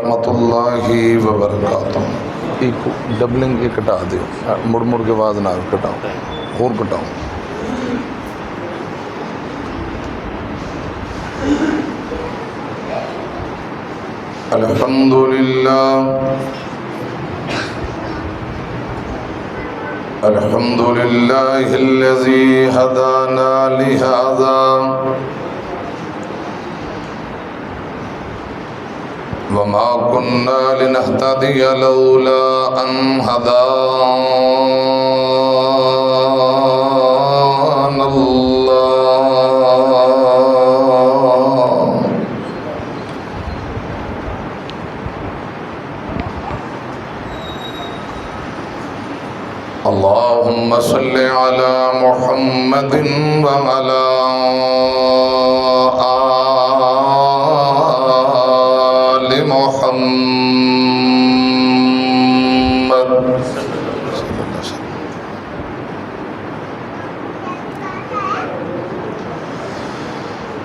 रहमतुल्लाहि व बरकातुहू। एक डबलिंग के कटा दो, मुड़ मुड़ के आवाज़ ना कटाओ, और कटाओ। अल्हम्दुलिल्लाहिल्लज़ी हदाना लिहाज़ा वमा कुन्ना लिनहतदिया लौला अन हदानल्लाह। अल्लाहुम्मा सल्लि अला मुहम्मदिन व अला आलि मुहम्मद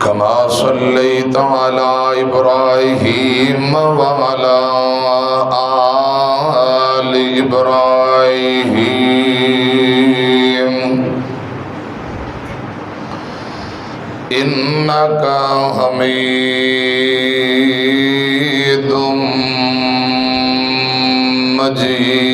कमा सल्लैता अला इब्राहीम व अला आलि इब्राहीम इन्नका हमीदुम मजीद।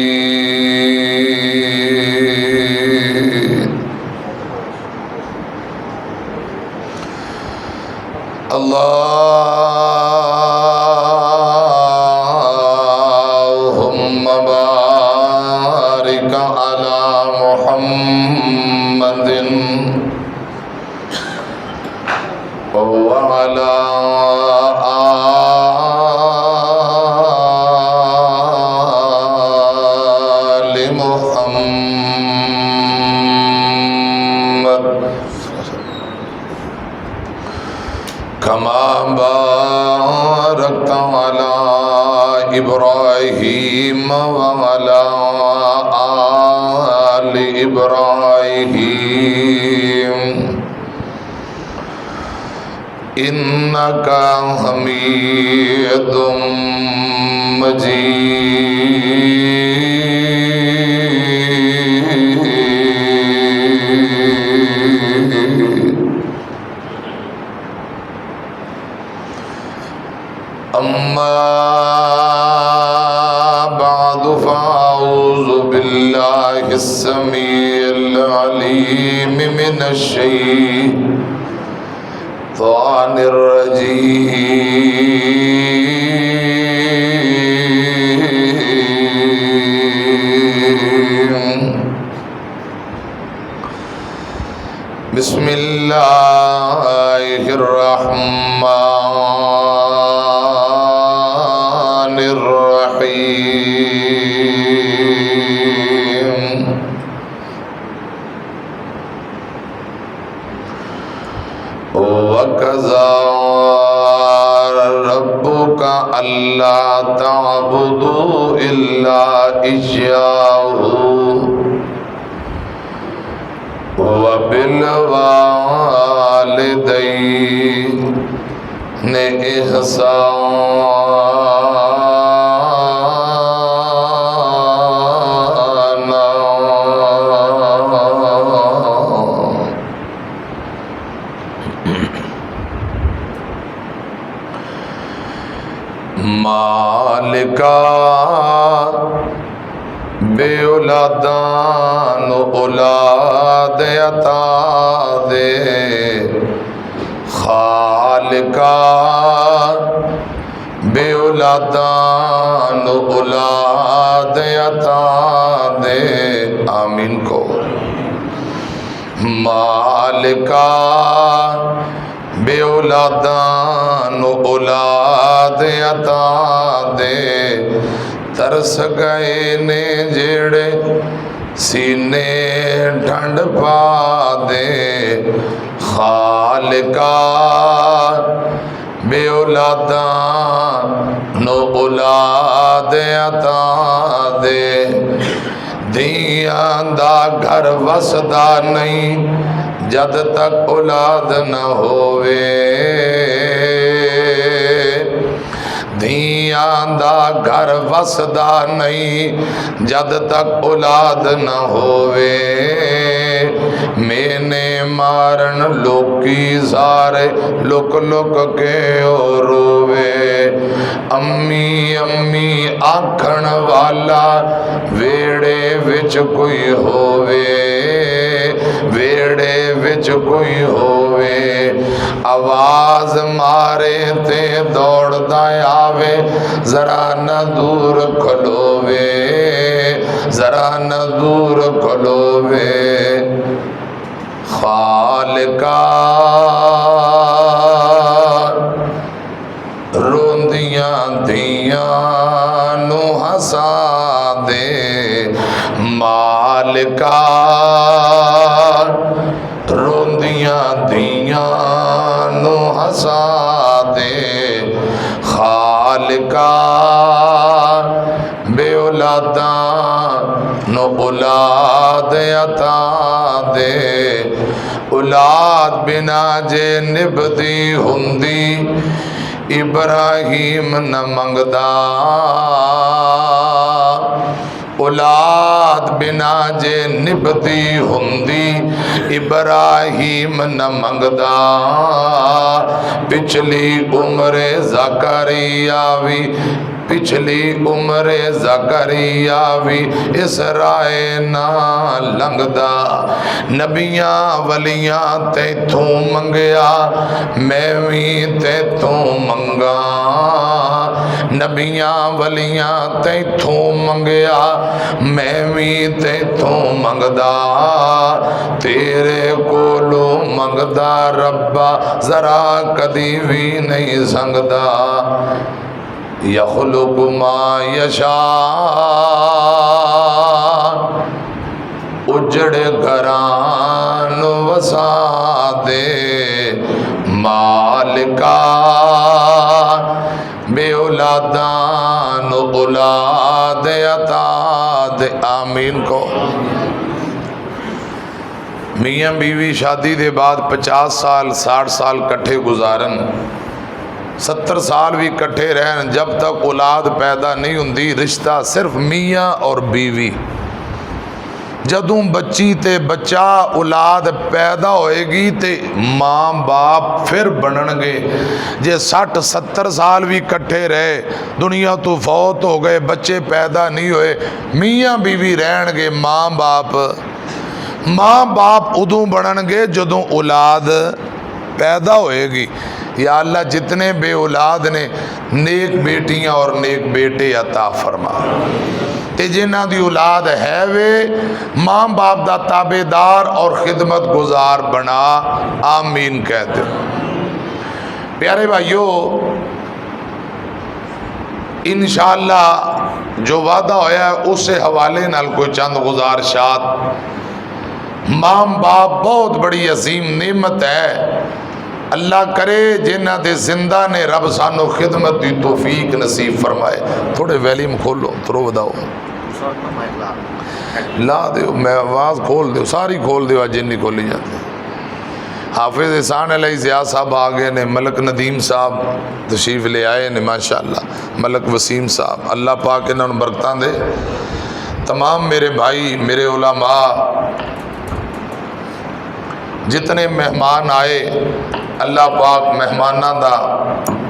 अल्लाहुम्मा बारिक अला मुहम्मदिन व अला आलि मुहम्मद कमा बारकता अला इब्राहीम व अला आलि इब्राहीम इन्नका हमीदुम मजीद। अम्मा बअदु फ़अऊज़ु बिल्लाहिस्समीइल अलीम मिनश्शैतानिर रजीम। बिस्मिल्लाहिर रहमानिर रहीम। वकज़ा रब्बुका अल्ला तअबुदू इल्ला इय्याहू वबिल वालिदैनि इहसाना। मालिका बेऔलादान औलाद अता दे, खालिका बेऔलादान औलाद अता दे। आमीन को। मालिका बेऔलादान औलाद अता दे, तरस गए ने जेड़े सीने ढंड पा दे। खालिका बेऔलादान औलाद अता दे, धियां दा घर वसदा नहीं जद तक औलाद न होवे। धी अम्मियां दा घर वसदा नहीं जद तक औलाद न होवे। मैंने मारन लोकी सारे लुक लुक के ओ रोवे। अम्मी अम्मी आखण वाला वेड़े विच कोई होवे, वेड़े विच कोई होवे। आवाज मारे ते दौड़दा आवे, जरा न दूर खलोवे, जरा न दूर खलोवे। खालिका रोंदियां धियां नू हसा दे, मालिका रोंदियां धियां नू हसा दे। खालिका बे औलादा नो औलाद अता दे। औलाद बिना जे निभदी हुंदी इब्राहिम न मंगदा। औलाद बिना जे निभदी हुंदी इब्राहिम न मंगदा। पिछली उम्र ज़करिया भी, पिछली उम्र ज़करिया भी इस राय ना लंघदा। नबियां वलियां तैथों मंगया मैं भी तैथों मंगा। नबियां वलियां तैथों मंगया मैं भी तैथों मंगदा। तेरे कोलो मंगदा रब्बा जरा कदी भी नहीं संगदा। यखलुक मा यशा उजड़े घरान वसा दे। मालिका बे औलादान औलाद अता दे। आमीन को। मियाँ बीवी शादी के बाद 50 साल 60 साल कट्ठे गुजारन, 70 साल भी कट्ठे रहन, जब तक औलाद पैदा नहीं हुंदी रिश्ता सिर्फ मियाँ और बीवी। जदों बच्ची ते बच्चा औलाद पैदा होएगी ते माँ बाप फिर बनणगे। जे 60-70 साल भी कट्ठे रहे, दुनिया तो फौत हो गए, बच्चे पैदा नहीं होए, मियाँ बीवी रहणगे। माँ बाप उदों बनणगे जदों औलाद पैदा होएगी। या अल्लाह जितने बे औलाद ने नेक बेटियां और नेक बेटे अता फरमा। ते जिन्हां दी औलाद है वे माँ बाप दा ताबेदार और खिदमत गुजार बना। आमीन कहते हो। प्यारे भाइयों, इंशाअल्लाह जो वादा होया उस हवाले नाल कोई चंद गुजारिशात। माँ बाप बहुत बड़ी अजीम नेमत है। अल्लाह करे जिन्हां दे जिंदा ने रब सानू खिदमत की तौफीक नसीब फरमाए। थोड़े वैल्यूम खोलो, थोड़ा बताओ, ला दो, मैं आवाज़ खोल दो, सारी खोल दो, अज नहीं खोली जाती। हाफिज एहसान अलैहि ज़िया साहब आ गए ने, मलक नदीम साहब तशरीफ ले आए ने, माशाअल्लाह। मलक वसीम साहब, अल्लाह पाक इन्होंने बरकतां दे। तमाम मेरे भाई, मेरे उलमा, जितने मेहमान आए, अल्लाह पाक मेहमाना दा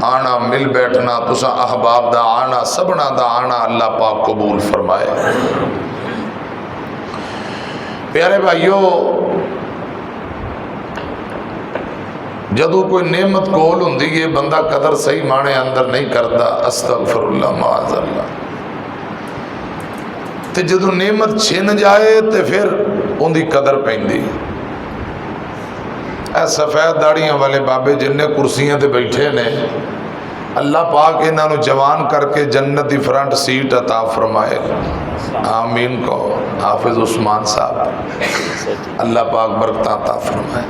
आना, मिल बैठना, तुसा अहबाब दा आना, सबना दा आना अल्लाह पाक कबूल फरमाए। प्यारे भाइयों, जदों कोई नेमत कोल हुंदी है बंदा कदर सही माने अंदर नहीं करता। अस्तगफिरुल्लाह माअज़ल्लाह। ते जदों नेमत छिन जाए तो फिर उनकी कदर पैंदी। सफेद दाड़ियां वाले बाबे जिन्ने कुर्सियां ते बैठे ने, अल्लाह पाक इन्हों जवान करके जन्नत की फ्रंट सीट अता फरमाए। आमीन को। हाफिज उस्मान साहब, अल्लाह पाक बरकत अता फरमाए।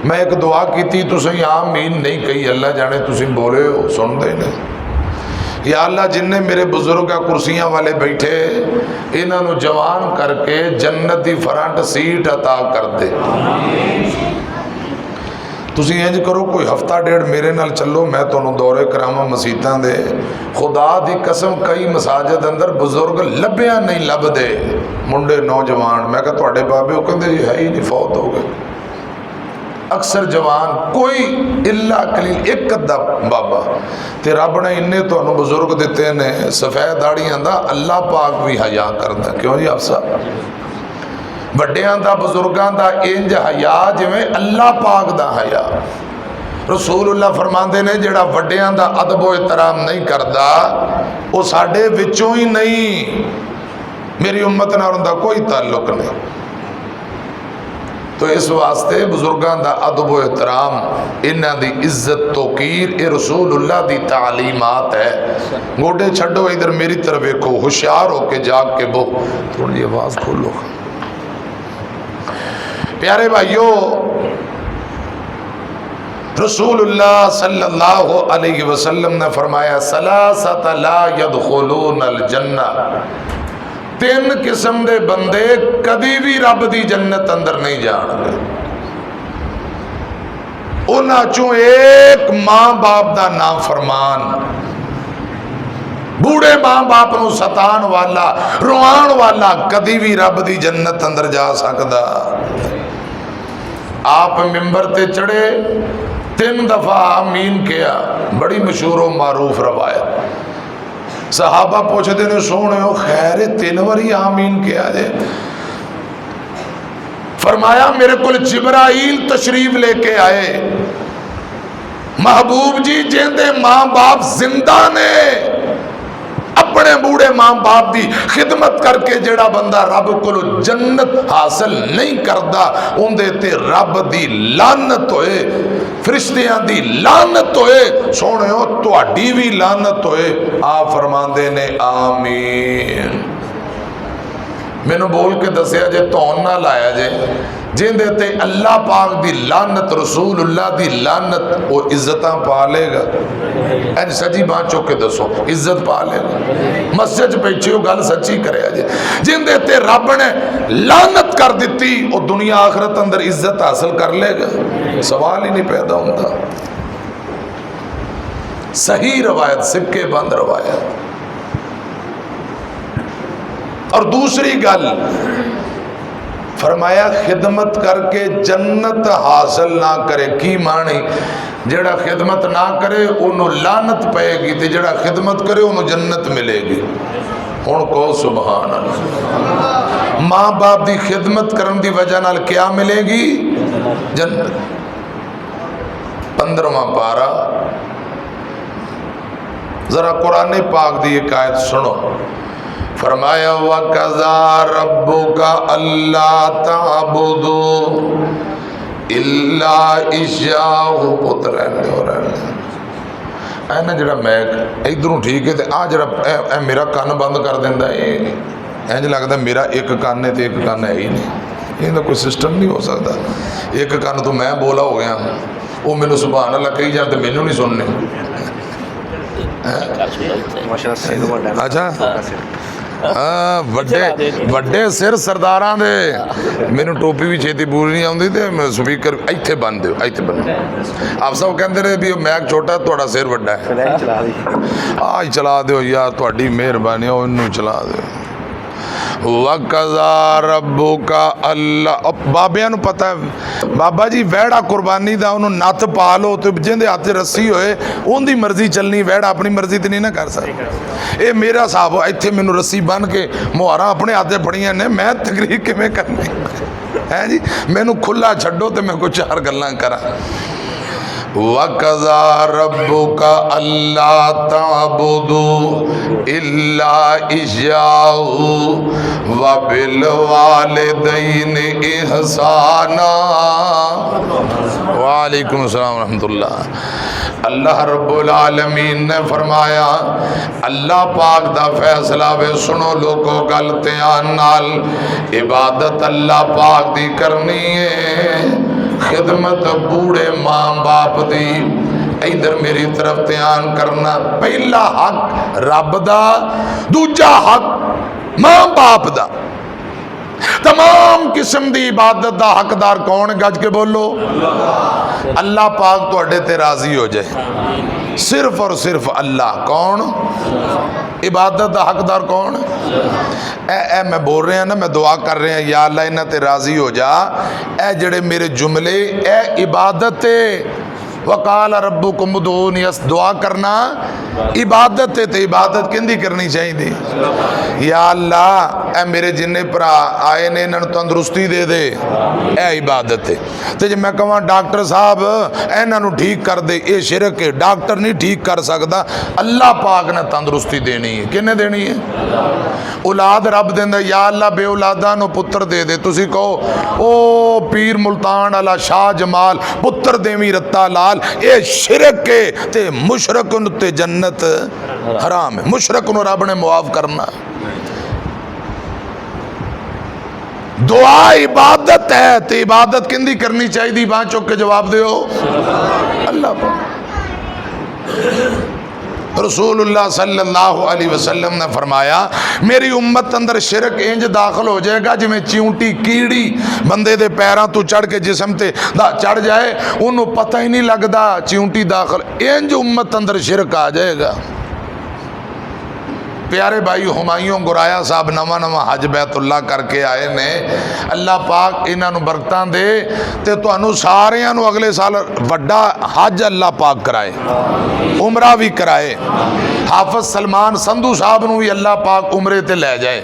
मैं एक दुआ की, तुसीं आमीन नहीं कही, अल्लाह जाने तुसीं बोले हो सुनते नहीं। या अल्लाह जिन्ने मेरे बुजुर्ग कुर्सियां वाले बैठे इन्हों जवान करके जन्नत की फ्रंट सीट अता कर दे। तुसीं इंज करो, कोई हफ्ता डेढ़ मेरे नाल चलो, मैं तुहानूं दौरे करावां मसीतां दे। खुदा दी कसम कई मसाजिद अंदर बुजुर्ग लभ्या नहीं लभदे, मुंडे नौजवान। मैं कहा तुहाडे बाबे, वो कहंदे जी है ही नहीं, फौत हो गए। अक्सर जवान कोई इला कलील एक अद्धा बाबा। तो रब ने इन्ने तुहानूं बुजुर्ग दिते ने सफेद दाड़ियां दा, अल्लाह पाक भी हया करदा। क्यों जी आप साहब, ਵੱਡਿਆਂ ਦਾ बुजुर्गों का इंज हया जिवें अल्लाह पाक दा हया। रसूलुल्लाह फरमाते ने जिहड़ा ਵੱਡਿਆਂ का अदब व एहतराम नहीं करता वो साडे विचों ही नहीं, मेरी उम्मत नाल उनका कोई ताल्लुक नहीं। तो इस वास्ते बुजुर्गों का अदब व एहतराम, इन्हां दी इज्जत तौकीर, ये रसूलुल्लाह दी तालीमात है। गोडे छड्डो, इधर मेरी तरफ वेखो, होशियार होके जाग के बो। थोड़ी जी आवाज़ खोलो। प्यारे भाइयों, रसूलुल्लाह सल्लल्लाहु अलैहि वसल्लम ने फरमाया, सलासत ला यदखुलूनल जन्नह, तीन किस्म के बंदे कभी भी रब की जन्नत अंदर नहीं जाणगे। उन्हां चों एक मां बाप का नाम फरमान, बूढ़े मां बाप नूं सतान वाला, रुआण वाला कभी भी रब की जन्नत अंदर जा सकदा। आप मिंबर ते चढ़े, 3 दफा आमीन किया, बड़ी मशहूर मारूफ रवायत। सहाबा पूछते ने, सोने खैर 3 बारी आमीन किया जे? फरमाया मेरे को जिब्राइल तशरीफ लेके आए, महबूब जी जिंदे मां बाप जिंदा ने, अपने बूढ़े मां बाप की खिदमत करके जेड़ा बंदा रब को जन्नत हासिल नहीं करता, उनदे ते रब दी लानत होए, फरिश्तियां दी लानत होए, सोहणियो तुहाडी भी लानत होए। आप फरमांदे ने आमीन। मैनू बोल के दसिया जे, धौन ना लाया जे, जिंदे ते अल्लाह पाक दी लानत, रसूलुल्लाह दी लानत, वो इज्जत पा लेगा? अज सजी बांह चुक के दसो, इज्जत पा लेगा? मस्जिद बैठे हो, गल सच्ची करे जे। जिंदे ते रब ने लानत कर दी, वो दुनिया आखरत अंदर इज्जत हासिल कर लेगा? सवाल ही नहीं पैदा होता। सही रवायत, सिक्के बंद रवायत। और दूसरी गल फरमाया, खिदमत करके जन्नत हासिल ना करे। की मानी? जेड़ा खिदमत ना करे उन्होंने लानत पेगी, ते जेड़ा खिदमत करे उन्होंने जन्नत मिलेगी। हुण कहो सुभान अल्लाह। माँ बाप की खिदमत करने की वजह नाल क्या मिलेगी? जन्नत। 15वां पारा, जरा कुरान पाक की एक आयत सुनो। फरमाया, वकज़ा रब्बुका अल्ला ताबुदू इल्ला इय्याहु। पुत्र है ना जरा मैक इधरों ठीक है, तो आ जरा मेरा कान बंद कर देंदा, इंज लगता मेरा एक कान है तो एक कान है ही नहीं। इनका कोई सिस्टम नहीं हो सकता। एक कान तो मैं बोला हो गया, वो मैनू सुभान अल्लाह कही जाते, मैनू नहीं सुनने। अच्छा ਵੱਡੇ सिर सरदारां दे। मैनू टोपी भी छेती पूरी नहीं आती, तो स्पीकर इत्थे बन दो, इत्थे बन। आप सब कहते रहे भी मैक छोटा, थोड़ा सिर वड्डा है। आ चला दो यार, थोड़ी मेहरबानी, इनू चला दो। वकज़ा रब्बुका अल्लाह। बाबिया नू पता है, बाबा जी वैड़ा कुरबानी का उन्होंने नत्थ पा लो, तो जिंदे हथ रस्सी होए उनकी मर्जी चलनी, वैड़ा अपनी मर्जी तो नहीं ना कर सकता। ये मेरा हिसाब, इत्थे मैनू रस्सी बन के मुहारा अपने हाथ फड़ियां ने, मैं तकरीर किवें करनी है जी? मैनू खुला छड्डो तो मैं कुछ 4 गल्लां करा। वकज़ा रब्बुका अल्ला ताबुदू इल्ला इय्याहु व बिल वालिदैनि इहसाना। वालेकुम अस्सलाम व रहमतुल्लाह। अल्लाह रब्बुल आलमीन ने फरमाया, अल्लाह पाक दा फैसला वे सुनो लोगो, गल ध्यान नाल। इबादत अल्लाह पाक दी करनी है, खिदमत बूढ़े मां बाप दी। इधर मेरी तरफ ध्यान करना। पहला हक रब दा, दूजा हक मां बाप दा। तमाम किस्म की इबादत का हकदार कौन? गज के बोलो। अल्लाह पाक तुहाडे ते राजी हो जाए, सिर्फ और सिर्फ अल्लाह। कौन? इबादत का हकदार कौन? ए मैं बोल रहा ना, मैं दुआ कर रहा या अल्लाह इन्हां ते राजी हो जा। ए जड़े मेरे जुमले ए इबादत है। वकाल रब्बुकुम उदूनी, दुआ करना इबादत है, तो इबादत किंदी करनी चाहिए? या अल्लाह ए मेरे जिन्ने भरा आए ने इन्होंने तंदुरुस्ती दे दे, ए इबादत है। तो जे मैं कहां डॉक्टर साहब इन्हों ठीक कर दे, ये शिरक है। डॉक्टर नहीं ठीक कर सकता, अल्लाह पाक ने तंदुरुस्ती देनी है। किन्ने देनी है? औलाद रब देंदा। या अल्लाह बे औलादा नूं पुत्र दे दे। तुसी कहो ओ पीर मुल्तान वाला शाह जमाल पुत्र देवी रत्ता लाल, ये शिरक है ते मुशरक ते जन्नत हराम है। मुशरक नूं रब ने मुआफ करना। दुआ इबादत है, तो इबादत किंदी करनी चाहिए? बांह चुक के जवाब दो, अल्लाह पाक। रसूलुल्लाह सल्लल्लाहु अलैहि वसल्लम ने फरमाया मेरी उम्मत अंदर शिरक इंज दाखिल हो जाएगा जिमें चिंटी कीड़ी बंदे दे पैरों तो चढ़ के जिसम ते चढ़ जाए, उन्होंने पता ही नहीं लगता चिंटी दाखिल। इंज उम्मत अंदर शिरक आ जाएगा। प्यारे भाई हुमायूं गुराया साहब नवा नवा हज बैतुल्ला करके आए ने। अल्लाह पाक इन्हों बरकतां दे ते तुहानू सारियां नू अगले साल वड्डा हज अल्लाह पाक कराए, उमरा भी कराए। हाफिज सलमान संधू साहब नू भी अल्लाह पाक उमरे ते लै जाए,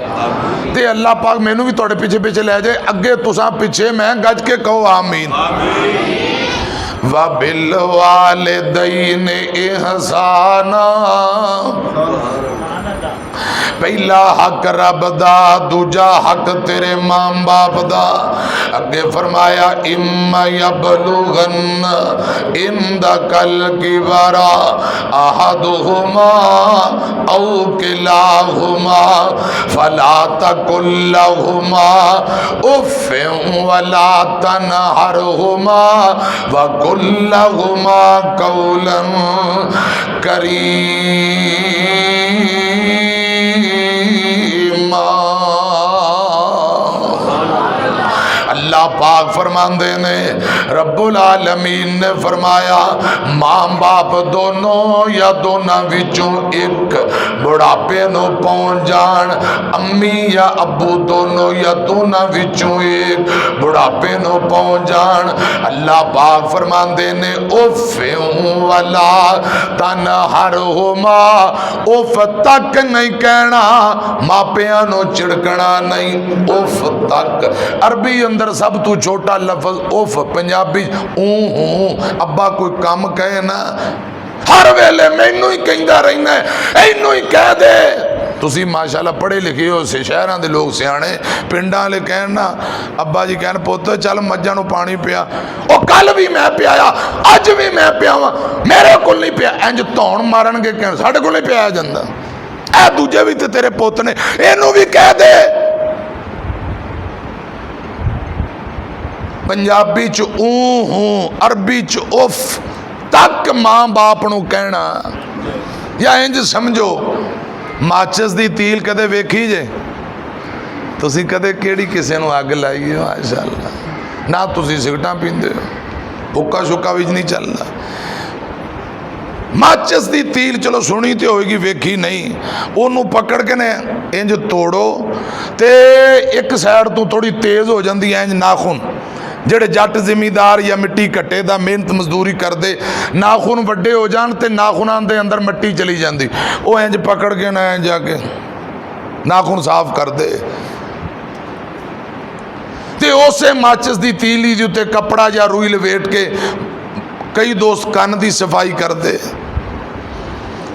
ते अल्लाह पाक मैनू भी तुहाडे पिछे पिछे लै जाए। अगे तुसां पिछे, मैं गज के कहो आमीन। व बिल वालिदैन इहसाना, पहला हक रब दा, दूजा हक तेरे मां बाप दा। अगे फरमाया इम्मा यबलुगन इंदकल किबरा अहदुहुमा औ किलाहुमा फला तकुल लहुमा उफ़्फ़िन वला तनहरहुमा वकुल लहुमा कौलन करीमा। अल्लाह पाक फरमाते ने रब्बुल आलमीन ने फरमाया मां बाप दोनों या दोनों विचों एक बुढ़ापे नूं पहुंच जान, अम्मी या अब्बू दोनों या दोनों विचों एक बुढ़ापे नूं पहुंच जान। अल्लाह पाक फरमाते ने उफ़्फ़िन वला तनहरहुमा, उफ तक नहीं कहना, मापियां नूं झिड़कना नहीं। उफ तक अरबी अंदर सब तू छोटा लफज उफ, पंजाबी हूं। अब्बा कोई काम कहे ना हर वेले मैनू ही कहता रहना, इनू ही कह दे। तुसी माशाल्लाह पढ़े लिखे हो, शहरों के लोग सियाने, पिंडां वाले कहन ना अब्बा जी कहन पुत चल मझां नूं पानी पिया, ओ कल भी मैं पियाया अज भी मैं पियावां, मेरे कोल नहीं पिया। इंज धौन मारनगे कहन साडे कोल नहीं पियाया जांदा, ऐ दूजे भी ते तेरे पुत ने, इनू भी कह दे। पंजाबी च हूं, अरबी च उफ तक मां बाप नूं कहना। या इंज समझो माचिस दी तील कदे वेखी जे तुसी? कदे केड़ी किसे नूं अग लाई है? माशाअल्लाह ना तुसी सिगरटां पींदे हो, हुक्का शुक्का भी नहीं चलता। माचिस दी तील चलो सुनी तो होएगी, वेखी नहीं। उन्हों पकड़ के ने इंज तोड़ो ते एक साइड तो थोड़ी तेज़ हो जाती है इंज नाखून, जेड़े जट जिमीदार या मिट्टी घट्टे दा मेहनत मजदूरी करते, नाखून वड्डे हो जान ते नाखूनां दे अंदर मिट्टी चली जाती, वो इंज पकड़ के ना इंज जाके नाखून साफ कर दे। ते उसे माचिस दी तीली दे उत्ते कपड़ा या रूई लवेट के कई दोस्त कन की सफाई करते।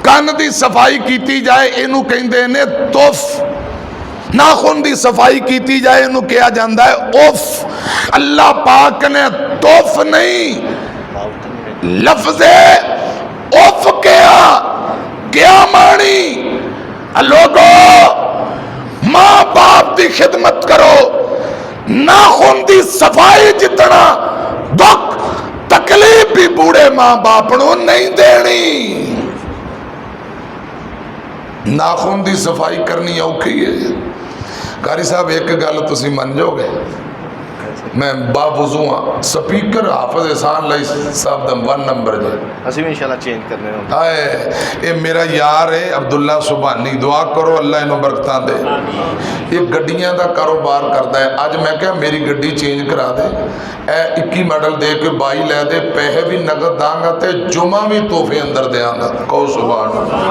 कन की सफाई की जाए इनू कहते ने तुफ, नाखून की सफाई की जाए इनू कहा जाता है उफ। अल्लाह पाक ने तुफ नहीं लफ्ज़े उफ क्या मानी? लोगो मां बाप की खिदमत करो, नाखून की सफाई जितना दुख तकलीफ भी बूढ़े मां बाप नूं नहीं देनी। नाखून की सफाई करनी औखी है। कारी साहब एक गल तुसी मन जाओगे, मैं बावजू हाँ स्पीकर हाफिज एहसान लाई साहब दा 1 नंबर जे ਅਸੀਂ ਵੀ इंशाल्लाह चेंज करने हैं। हाय ये मेरा यार है अब्दुल्ला सुभानी, दुआ करो अल्लाह इन्हों बरकतां दे। ये गड्डियां दा कारोबार करता है। अज मैं क्या मेरी गड्डी चेंज करा दे, ए 21 मॉडल दे के 22 लै दे, पैसे भी नगद दांगा ते जुमा भी तोहफे अंदर देंगा। कहो सुभान अल्लाह।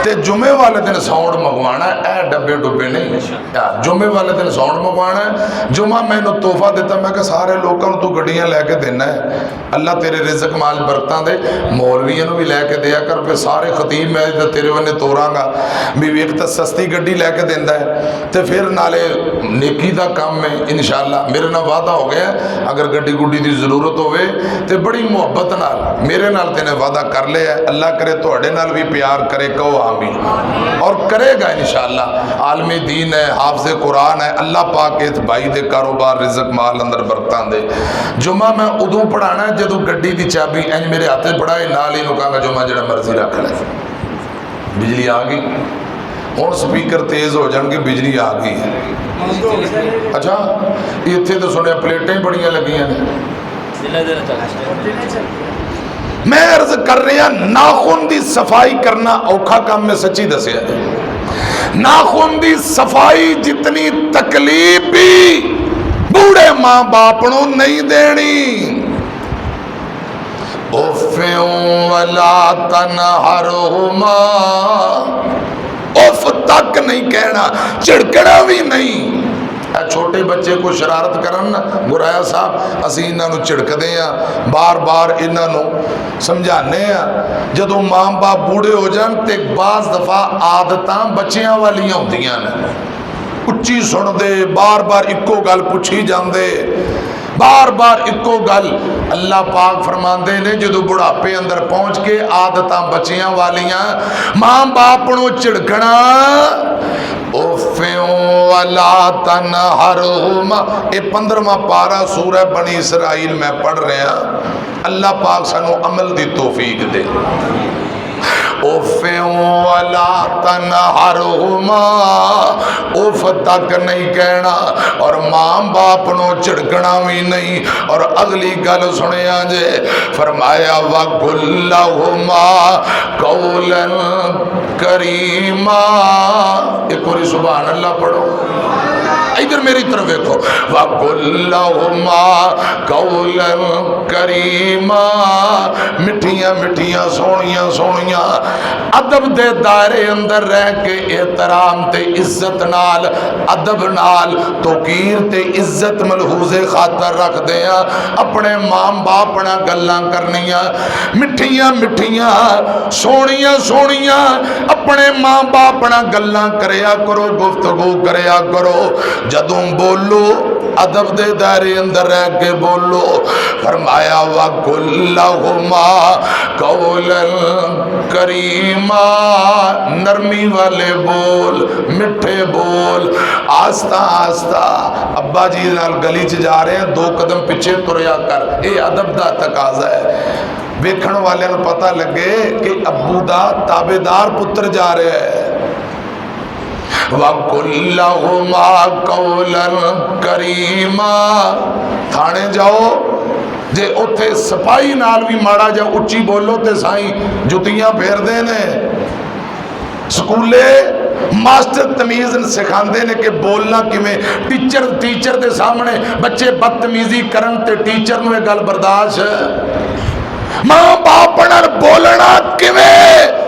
ते जुमे वाले दिन साउंड मंगवाना है, डब्बे डुब्बे नहीं, जुमे वाले दिन साउंड मंगवाना है। जुमा मैंने तोहफा दिता, मैं सारे लोगों तू गड्डियां लैके देना है, अल्लाह तेरे रिजक माल बरकतां दे। मौलवियों भी लैके दिया कर, फिर सारे खतीब मैं तेरे वन्ने तोरांगा भी एक तो सस्ती गड्डी लैके देंदा है तो फिर नाले नेकी का काम है। इंशाअल्लाह मेरे नाल वादा हो गया, अगर गड्डी गुड्डी की जरूरत होवे तो बड़ी मुहब्बत नाल मेरे नाल तेने वादा कर लिया। अल्लाह करे तुहाडे नाल भी प्यार करे, कहो आमीन। और करेगा इंशाअल्लाह। आलमी दीन है, हाफिज़ कुरान है, अल्लाह पाक इस भाई दे कारोबार रिजक माल अंदर बरकतां दे। जुमा मैं उदों पढ़ाना है जदों गड्डी की चाबी इंज मेरे हाथ च पढ़ाए, नाल ही कहूँगा जुमा जिहड़ा मर्जी रख ले। बिजली आ गई हुण, स्पीकर तेज़ हो जाएंगे, बिजली आ गई है। अच्छा इत्थे तो सुनिया प्लेटें बड़ियां लगियां ने। मैं अर्ज कर रहा, नाखून की सफाई करना औखा काम में सच्ची दसिया। नाखून की सफाई जितनी तकलीफ भी बूढ़े मां बाप नूं नहीं देनी। वला तनहरुमा, उफ तक नहीं कहना, झिड़कना भी नहीं। छोटे बच्चे को शरारत करन ना गुराया साहब, असी इन्हों झिड़कते हैं, बार बार इन्हों समझाने हैं। जदों मां बाप बूढ़े हो जान तो बाज़ दफा आदतां बच्चियां वालियां होंदियां ने, उच्ची सुनते, बार बार इको गल पुछी जाते, बार बार इको गल। अल्लाह पाक फरमाते ने जो बुढ़ापे अंदर पहुँच के आदतां बच्चियां वालियां, मां बाप नूं झिड़कना, वाला तनहरुमा। ये 15वां पारा सूरह बनी इसराइल मैं पढ़ रहा। अल्लाह पाक सानू अमल दी तौफीक दे। वाला तनहरुमा, उफ तक नहीं कहना और मां बाप नूं झिड़कना भी नहीं। और अगली गल सुनिया जे, फरमाया वकुल्लहुमा कौलन करीमा। एक बार सुभान अल्लाह पढ़ो, इधर मेरी तरफ देखो। वकुल्लहुमा कौलन करीमा, मिठिया मिठिया सोहनिया सोहनिया अदब दे दायरे अंदर रह के एहतराम ते इज्जत नाल, अदब नाल तौकीर ते इज्जत मलहूजे खातर रखते हैं। अपने मां बाप नाल गल्लां करनियां, मिठिया मिठिया सोहनिया सोहनिया अपने मां बाप नाल गल्लां करया करो, गुफ्तगू करया करो। जदों बोलो अदब दे दायरे अंदर रह के बोलो। फरमाया वकुल्लहुमा कौलन करीमा, नरमी वाले बोल, मिठे बोल, आस्ता आस्ता। अब्बा जी नाल गली च जा रहे हैं, 2 कदम पीछे तुरया कर, ये अदब दा तकाजा है। वेखण वाले नूं पता लगे कि अब्बू दा ताबेदार पुत्र जा रहा है। वकुल्लहुमा कौलन करीमा। थाने जाओ जे उत्थे सिपाही नाल भी माड़ा जा उच्ची बोलो तो साई जुतियां फेरदे ने। स्कूले मास्टर तमीज सिखाते ने कि बोलना किवें। टीचर के सामने बच्चे बदतमीजी करन ते टीचर नूं गल बर्दाश्त है। मां बाप नाल बोलना किवें,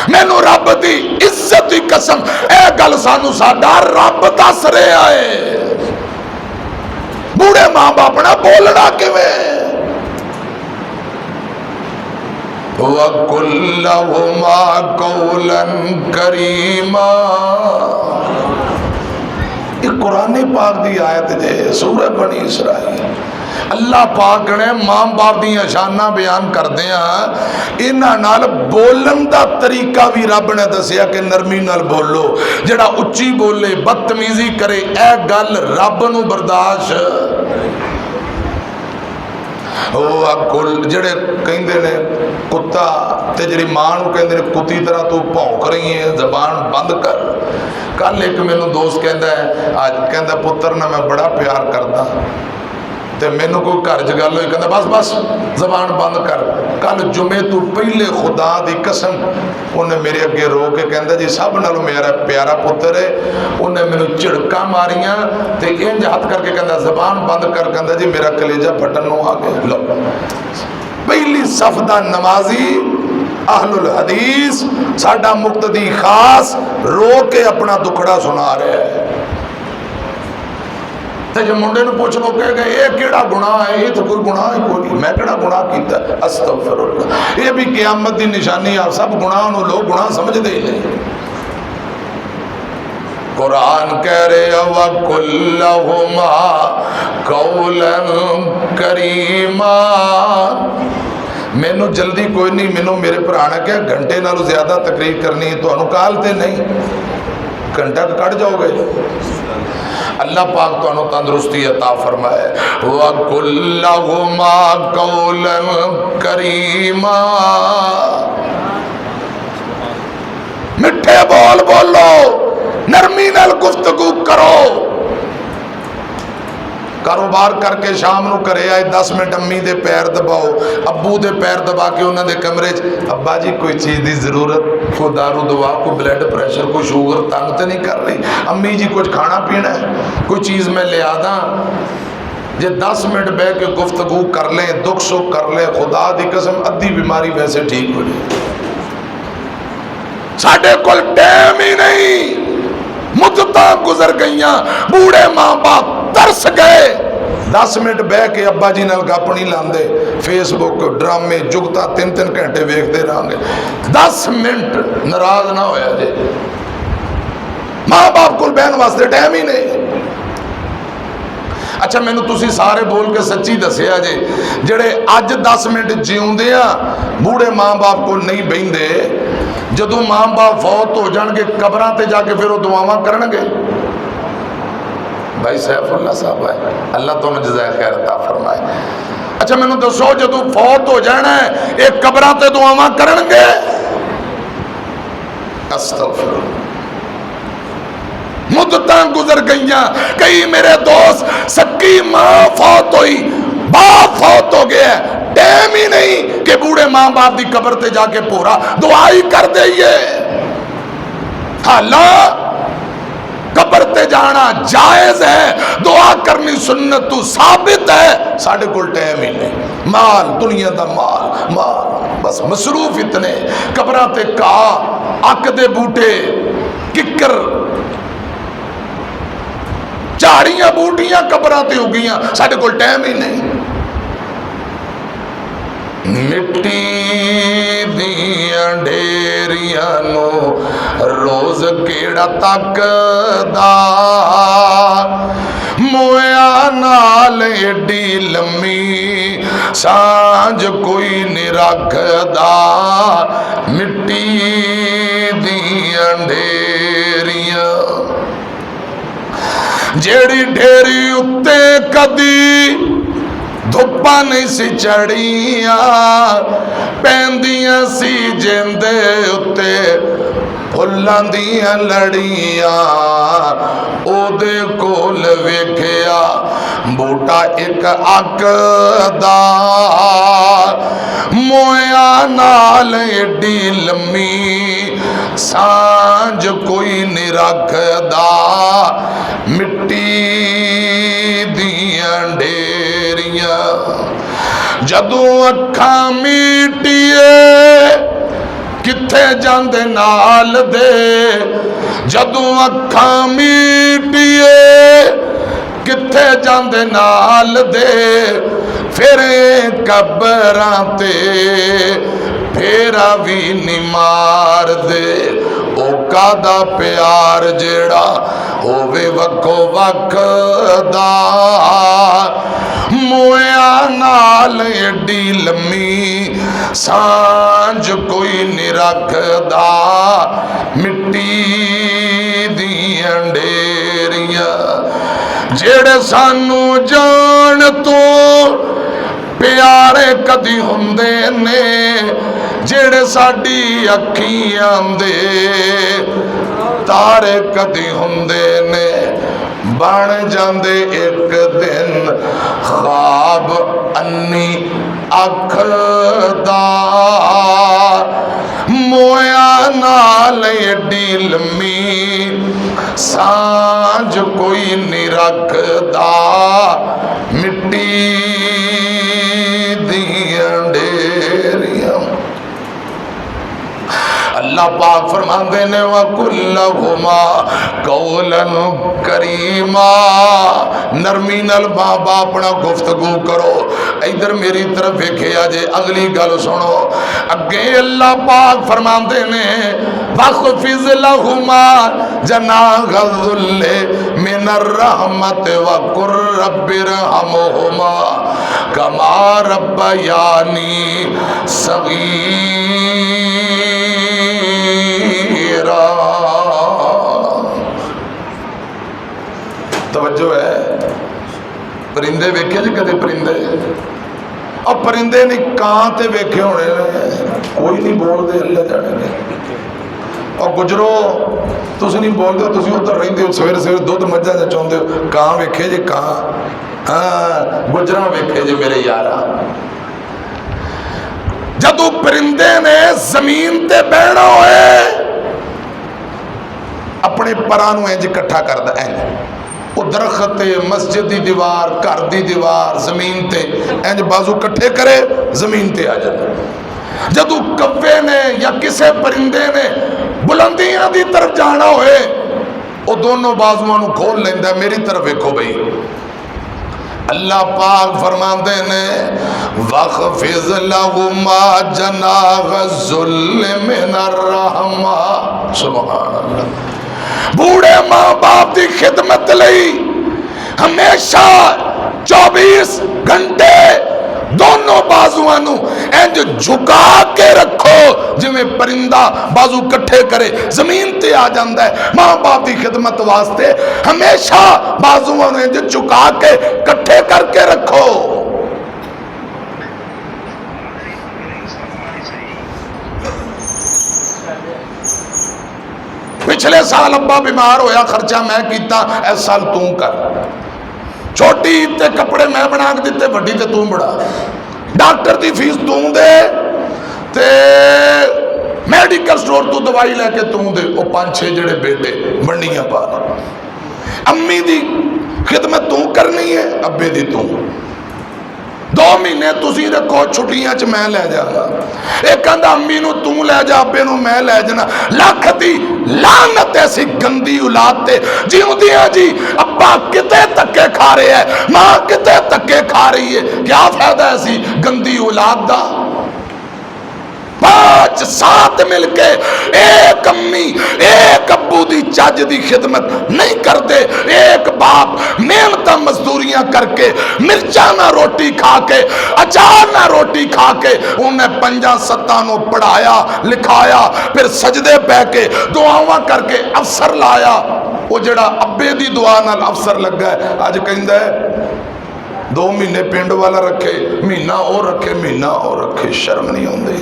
मैनू रब की इज्जत की कसम, यह गल सानू साडा रब दस रहा है। बूढ़े मां बाप नाल बोलना किवें। वकुल्लहुमा कौलन करीमा। ये कुरान पाक की आयत है, सूरह बनी इसराइल। अल्लाह पाक ने मां बाप दी शाना बयान करदे हैं, इन्हां नाल बोलन दा तरीका भी रब ने दसिया कि नरमी नाल बोलो। जिहड़ा उच्ची बोले, बदतमीजी करे, ए गल रब नूं बर्दाश्त। कुल जेड़े कहते ने कुत्ता ते जी मां नूं कहते ने कुत्ती तरह तू भौंक रही है, जबान बंद कर। कल एक मैनू दोस्त कहता है, अज कहता पुत्र ना मैं बड़ा प्यार करता, तो मैनू कोई घर च गल हुई, कहता बस बस जबान बंद कर। कल जुमे तू पहले खुदा दी कसम उन्हें मेरे अगे रो के कहता जी सब नालों मेरा प्यारा पुत्र है। उन्हें मैनू झिड़का मारियां ते इंज हथ करके कहता जबान बंद कर, कहता जी मेरा कलेजा फटन नूं आ गया। लो पहली सफ दा नमाजी अहलुल हदीस साडा मुक्तदी खास रो के अपना दुखड़ा सुना रहा है। जो मुंडे नूं पुछ लो कहेगा ये केड़ा गुनाह है, ये तो कोई गुनाह ही कोई नहीं, मैं केड़ा गुनाह कीता। अस्तगफिरुल्लाह। ये भी क़यामत दी निशानी आ, सब गुनाह नूं लोग गुनाह समझदे ही नहीं। कुरान कह रहे वकुल्लहुमा कौलन करीमा। मैनू जल्दी कोई नहीं, मैनू मेरे भरा ने क्या घंटे नालों ज्यादा तकरीर करनी है, तो काल ते नहीं घंटा कट जाओगे। अल्लाह पाक तुहानू तंदुरुस्ती अता फरमाए। वकुल्लहुमा कौलन करीमा। मिठे बोल बोलो, नरमी नाल गुफ्तगू करो। कारोबार करके शाम नूं घरे आए 10 मिनट अम्मी दे पैर दबाओ, अब्बू दे पैर दबा के उन्होंने कमरे च अब्बा जी कोई चीज़ की जरूरत, कोई दारू दवा, कोई ब्लड प्रेशर, कोई शुगर तंग तो नहीं कर रही, अम्मी जी कुछ खाना पीना है, कोई चीज़ मैं लिया दा। जे 10 मिनट बह के गुफ्तगू कर लें, दुख सुख कर लें, खुदा दी कसम अद्धी बीमारी वैसे ठीक हो जाए। साडे कोल टाइम ही नहीं, मुद्दतां गुजर गईयां, बूढ़े माँ बाप तरस गए। 10 मिनट बह के अब्बा जी नाल गप नहीं लांदे, फेसबुक ड्रामे जुगता 3-3 घंटे वेखते रहेंगे। 10 मिनट नाराज ना होया जे, माँ बाप को बहन वास्ते टाइम ही नहीं। अच्छा मैनू तुसी सारे बोल के सच्ची दसिया जे, जेड़े अज 10 मिनट जिउंदे आ बूढ़े माँ बाप को नहीं बहिंदे, जदों माँ बाप फौत हो जाएंगे कबरां ते जाके फिर वो दुआवां करनगे। भाई सैफुल्ला साहब है, अल्लाह तुहानू जज़ाए खैर अता फरमाए। अच्छा मैनू दसो जदों फौत हो जाना है ये कबरां ते दुआवां करनगे? अस्तगफिरुल्लाह। मुद्दतां गुजर गईयां, कई मेरे दोस्त सक्की मां फौत हुई, बाप फौत हो गया, टाइम ही नहीं कि बूढ़े मां बाप की कब्र ते जाके पूरा दुआ ही कर दईए। हाला कब्र ते जाना जायज है, दुआ करनी सुन्नत तो साबित है, साढ़े कोल टाइम ही नहीं। माल दुनिया का माल माल बस मसरूफ इतने, कब्र ते का अक दे बूटे किकर झाड़ियां बूटियां कब्र ते हो गई, साढ़े कोल टाइम ही नहीं। मिट्टी दियां ढेरियां नो रोज केड़ा तकदा, मोया नाल एडी लम्मी सांझ कोई नहीं रखदा। मिट्टी दियां ढेरियां जेड़ी ढेरी उत्ते कदी धुप्पा नहीं सी चढ़िया, पैंदियां सी जिंदे उत्ते फुल्लां दियां लड़ियां। ओदे कोल वेखिया बूटा एक अक दा, मोया नाल एडी लम्मी सांझ कोई नहीं रखदा। मिट्टी दियां ढेरियां जदों अखां मीटिए किथे जांदे नाल दे, जदों अखां मीटिए किथे जांदे नाल दे। फिर कबरां ते फेरा भी नहीं मार दे। ओ कादा प्यार जेड़ा होवे वक्को वक दा, मोया नाल एडी लम्मी सांझ कोई नहीं रखदा। मिट्टी दियां ढेरियां जेड़े सानू जान तो प्यारे कदी हुंदे ने जेड़े साडी अखियां दे तारे कदी हुंदे ने बन जांदे एक दिन ख्वाब अन्नी अख दा मोया नाल एडी लम्मी सांझ कोई नहीं रखदा मिट्टी दियां डेरियां। अल्लाह पाक फरमाते ने वकुल्लहुमा कौलन करीमा, नरमी नाल बाबा अपना गुफ्तगू करो। इधर मेरी तरफ वेखिया जे, अगली गल सुनो। अगे अल्लाह पाक फरमाते ने वखफिज लहुमा जनाहुल्ले मिनर रहमत वकुर रब्बिरहमुहुमा कमा रब्बयानी सगीरा। तवज्जो है, परिंदे वेखे जी कदे? परिंदे और परिंदे नहीं कां ते वेखे होने कोई नहीं बोलते, अल्लाह जाने। और गुजरो तुसी नहीं बोलते, तुसी उधर रहिंदे हो, सवेरे सवेरे दुध मझां च चोंदे हो, कां वेखे जी? कां हाँ गुजरा वेखे जी मेरे यारा। जदों परिंदे ने जमीन ते बहना होए अपने परां नूं इंज इकट्ठा करदा, इंज वो दरख्त मस्जिद की दीवार घर की दीवार जमीन ते इंज बाजू कट्ठे करे जमीन ते आ जाता। जदों कव्वे ने या किसी परिंदे ने बुलंदियां की तरफ जाना होए वो दोनों बाजुआं नूं खोल लेंदा। मेरी तरफ वेखो भाई, अल्लाह पाक फरमाते ने वखफिज लहुमा जनाह ज़ुल्ल मिनर रहमा। सुभान अल्लाह। बूढ़े मां बाप की खिदमत लई हमेशा 24 घंटे दोनों बाजुआं नूं इंज झुका के रखो जिवें परिंदा बाजू कट्ठे करे जमीन ते आ जाता है। मां बाप की खिदमत वास्ते हमेशा बाजुआं नूं इंज झुका के कट्ठे करके रखो। पिछले साल अब्बा बीमार होया, खर्चा मैं किया, इस साल तू कर। छोटी ते कपड़े मैं बना के दिते, वड्डी ते तू बना। डॉक्टर की फीस तू दे ते मेडिकल स्टोर तू दवाई लैके तू दे। वो 5-6 जेड़े बेटे मंडियां पा। अम्मी की खिदमत तू करनी है, अब्बे की तू। 2 महीने तुसी रखो, छुट्टियां च मैं लै जाना। एक कहता अम्मी नूं तू लै जा, अब्बे नूं मैं लै जाना। लख दी लानत ऐसी गंदी औलाद ते जिउंदियां जी अब्बा किते धक्के खा रहे है, मां किते धक्के खा रही है। क्या फायदा ऐसी गंदी औलाद दा? 5-7 मिलके एक अम्मी एक अब्बू की चज की खिदमत नहीं करते। एक बाप मेहनत मजदूरियां करके मिर्चा ना रोटी खा के अचार ना रोटी खा के उन्हें 5-7 नूं पढ़ाया लिखाया, फिर सजदे पै के दुआवां करके अफसर लाया। वो जड़ा अब्बे की दुआ नाल अफसर लगा है, अज कहंदा है 2 महीने पिंड वाला रखे, महीना और रखे, महीना और रखे। शर्म नहीं आउंदी।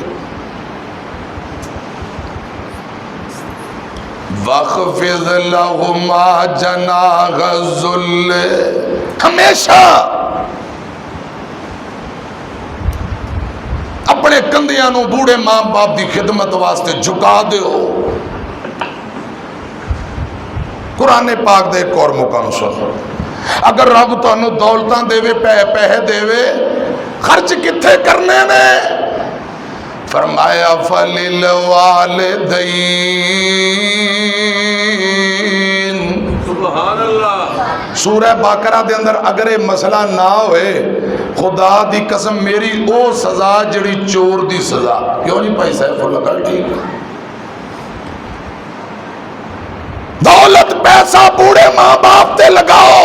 वखफिज लहुमा जनाह ज़ुल्ल, हमेशा अपने कंधियां नूं बूढ़े मां बाप की खिदमत वास्ते झुका दो। कुरान पाक दे एक और मुकाम सुन। अगर रब तुहानू दौलतां देवे, पैसे देवे, खर्च कित्थे करने ने? फरमाया फलिल वालिदैन। सुभान अल्लाह। सूरह बाकरा दे अंदर अगर ये मसला ना होए, खुदा दी कसम मेरी वो सजा जिहड़ी चोर दी सजा। क्यों नहीं भाई सैफुल्लाह? गल ठीक है। दौलत पैसा बूढ़े मां बाप ते लगाओ,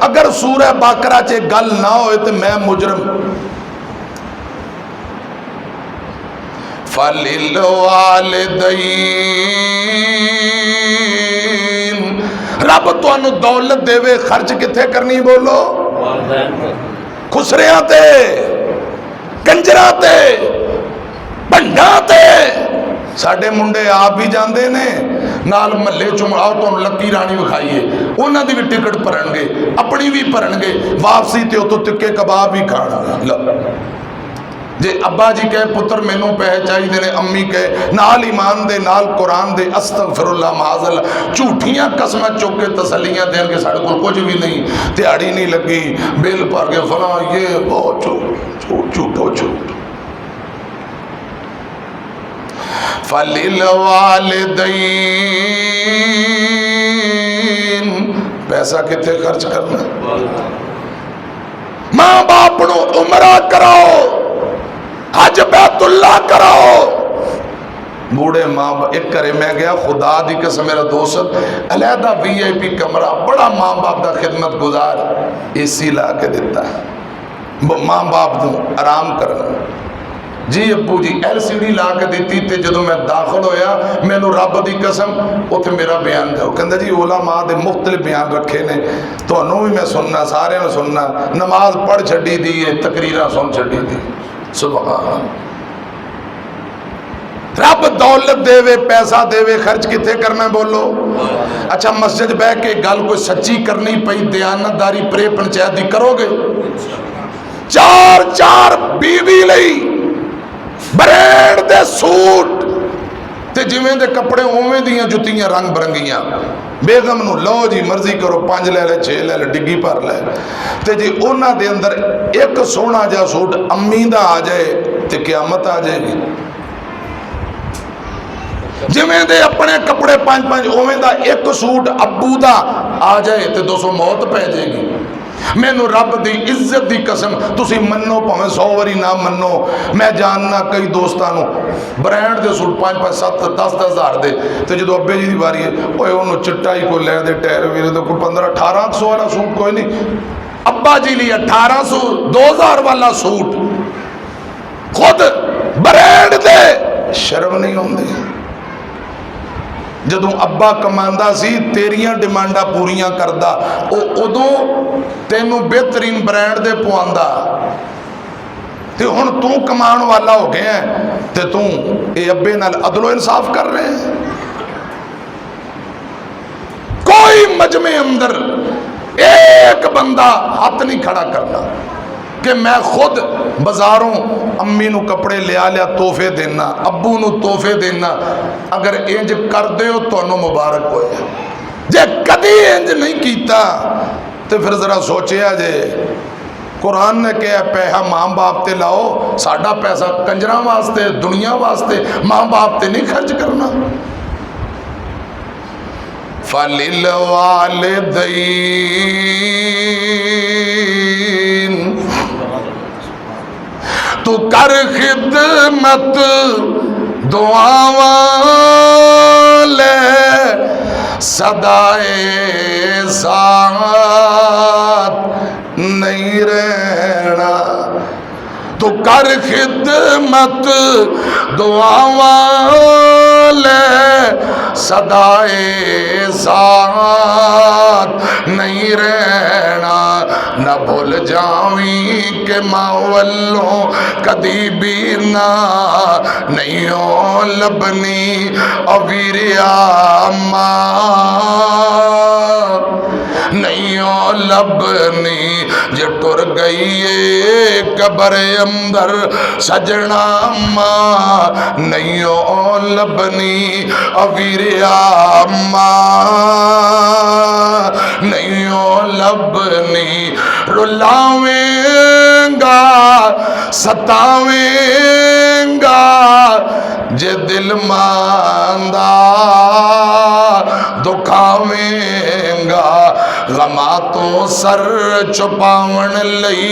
अगर सूरह बाकरा च गल ना होए तो मैं मुजरम। फलिल वालिदैन, रब तुहानू दौलत देवे, खर्च किथे करनी? बोलो खुसरियां ते। कंजरा ते भंडा ते साडे मुंडे आप भी जाते ने नाल महल्ले चो आओ तुहानू लक्की राणी विखाईए उन्हां दी भी टिकट भरनगे अपनी भी भरनगे वापसी ते उतों तिक्के कबाब भी खाणगे। लो जे अब्बा जी कहे पुत्र मैनू पैसे चाहिए ने अम्मी कहे नाल ईमान दे नाल कुरान दे अस्तगफिरुल्लाह माज़अल्लाह झूठियां कसम चुक के तसलियां देंगे साढ़े को कुछ भी नहीं दिहाड़ी नहीं लगी बिल भर के फला ये बहुत झूठ झूठ झूठो झूठ। फलिल वालिदैन पैसा कितने खर्च करना मां बाप नू उमरा कराओ हज बैतुल्ला कराओ बूढ़े मां एक घरे मैं गया खुदा दी कसम मेरा दोस्त अलहदा VIP कमरा बड़ा मां बाप का खिदमत गुजार AC ला के दिता मां बाप नू आराम करना जी अब्बू जी LCD ला के दी ते जो मैं दाखिल होया मैनू रब की कसम उत्थे मेरा बयान जाओ कहंदा जी उलमा दे मुख्तलिफ बयान रखे ने तुहानू भी मैं सुनना सारे सुनना नमाज पढ़ छड्डी दी है तकरीरां सुन छड्डी दी सुभान रब दौलत देवे पैसा देवे खर्च कितने करना बोलो। अच्छा मस्जिद बह के गल कोई सच्ची करनी पई दयानतदारी प्रे पंचायत दी करोगे चार चार बीवी लई ब्रांड दे सूट ते जिवें दे कपड़े उवें दियां जुत्तियां रंग बरंगियां बेगम नू लो जी मर्जी करो 5 ले ले 6 ले ले डिग्गी भर ले ते जी उन्हां दे अंदर एक सोहना जिहा सूट अम्मी दा आ जाए ते क़यामत आ जाएगी जिवें दे अपने कपड़े 5-5 उवें दा एक सूट अब्बू दा आ जाए ते 200 मौत पै जाएगी। मैनू रब दी इज्जत दी कसम तुसी मनो भावें 100 वारी ना मनो मैं जानना कई दोस्तों ब्रांड दे सूट 5-5 7-10 हज़ार दे ते जो अब्बे जी की वारी है ओए उन्होंने चिट्टा ही कोई लै दे टायर वीरे तो कोई 1500-1800 वाला सूट कोई नहीं अब्बा जी लिए 1800 2000 वाला सूट खुद ब्रांड दे शर्म नहीं आती जदों अब्बा कमांदा सी तेरियां डिमांडा पूरियां करदा उदों तेनू बेहतरीन ब्रांड दे पवांदा ते हुण तू कमान वाला हो गया ते तू ये अब्बे नाल अदलो इंसाफ कर रहे हैं। कोई मजमे अंदर एक बंदा हाथ नहीं खड़ा करना कि मैं खुद बाजारों अम्मी नू कपड़े लिया तोहफे देना अब्बू नू तोहफे देना अगर इंज कर दो तो मुबारक हो जे कदी इंज नहीं किया तो फिर जरा सोचिया जे कुरान ने कहा पैसा मां बाप ते लाओ साडा पैसा कंजरा वास्ते दुनिया वास्ते मां बाप ते नहीं खर्च करना। फलिल वालिदैन तू कर खिदमत दुआवां ले सदाए साथ नहीं रहना तू कर खिदमत दुआवां ले सदाए साथ नहीं रहना न भूल जावी के मां वल्लों कदी भी ना नहीं हो लबनी अवीरिया मां नहीं हो लबनी जे टुर गई है कब्र अंदर सजना मां नहीं हो लबनी अवीरिया मां नहीं हो लबनी रुलावेंगा सतावेंगा जे दिल मांदा दुखावेंगा गमा तो सर छुपावन लई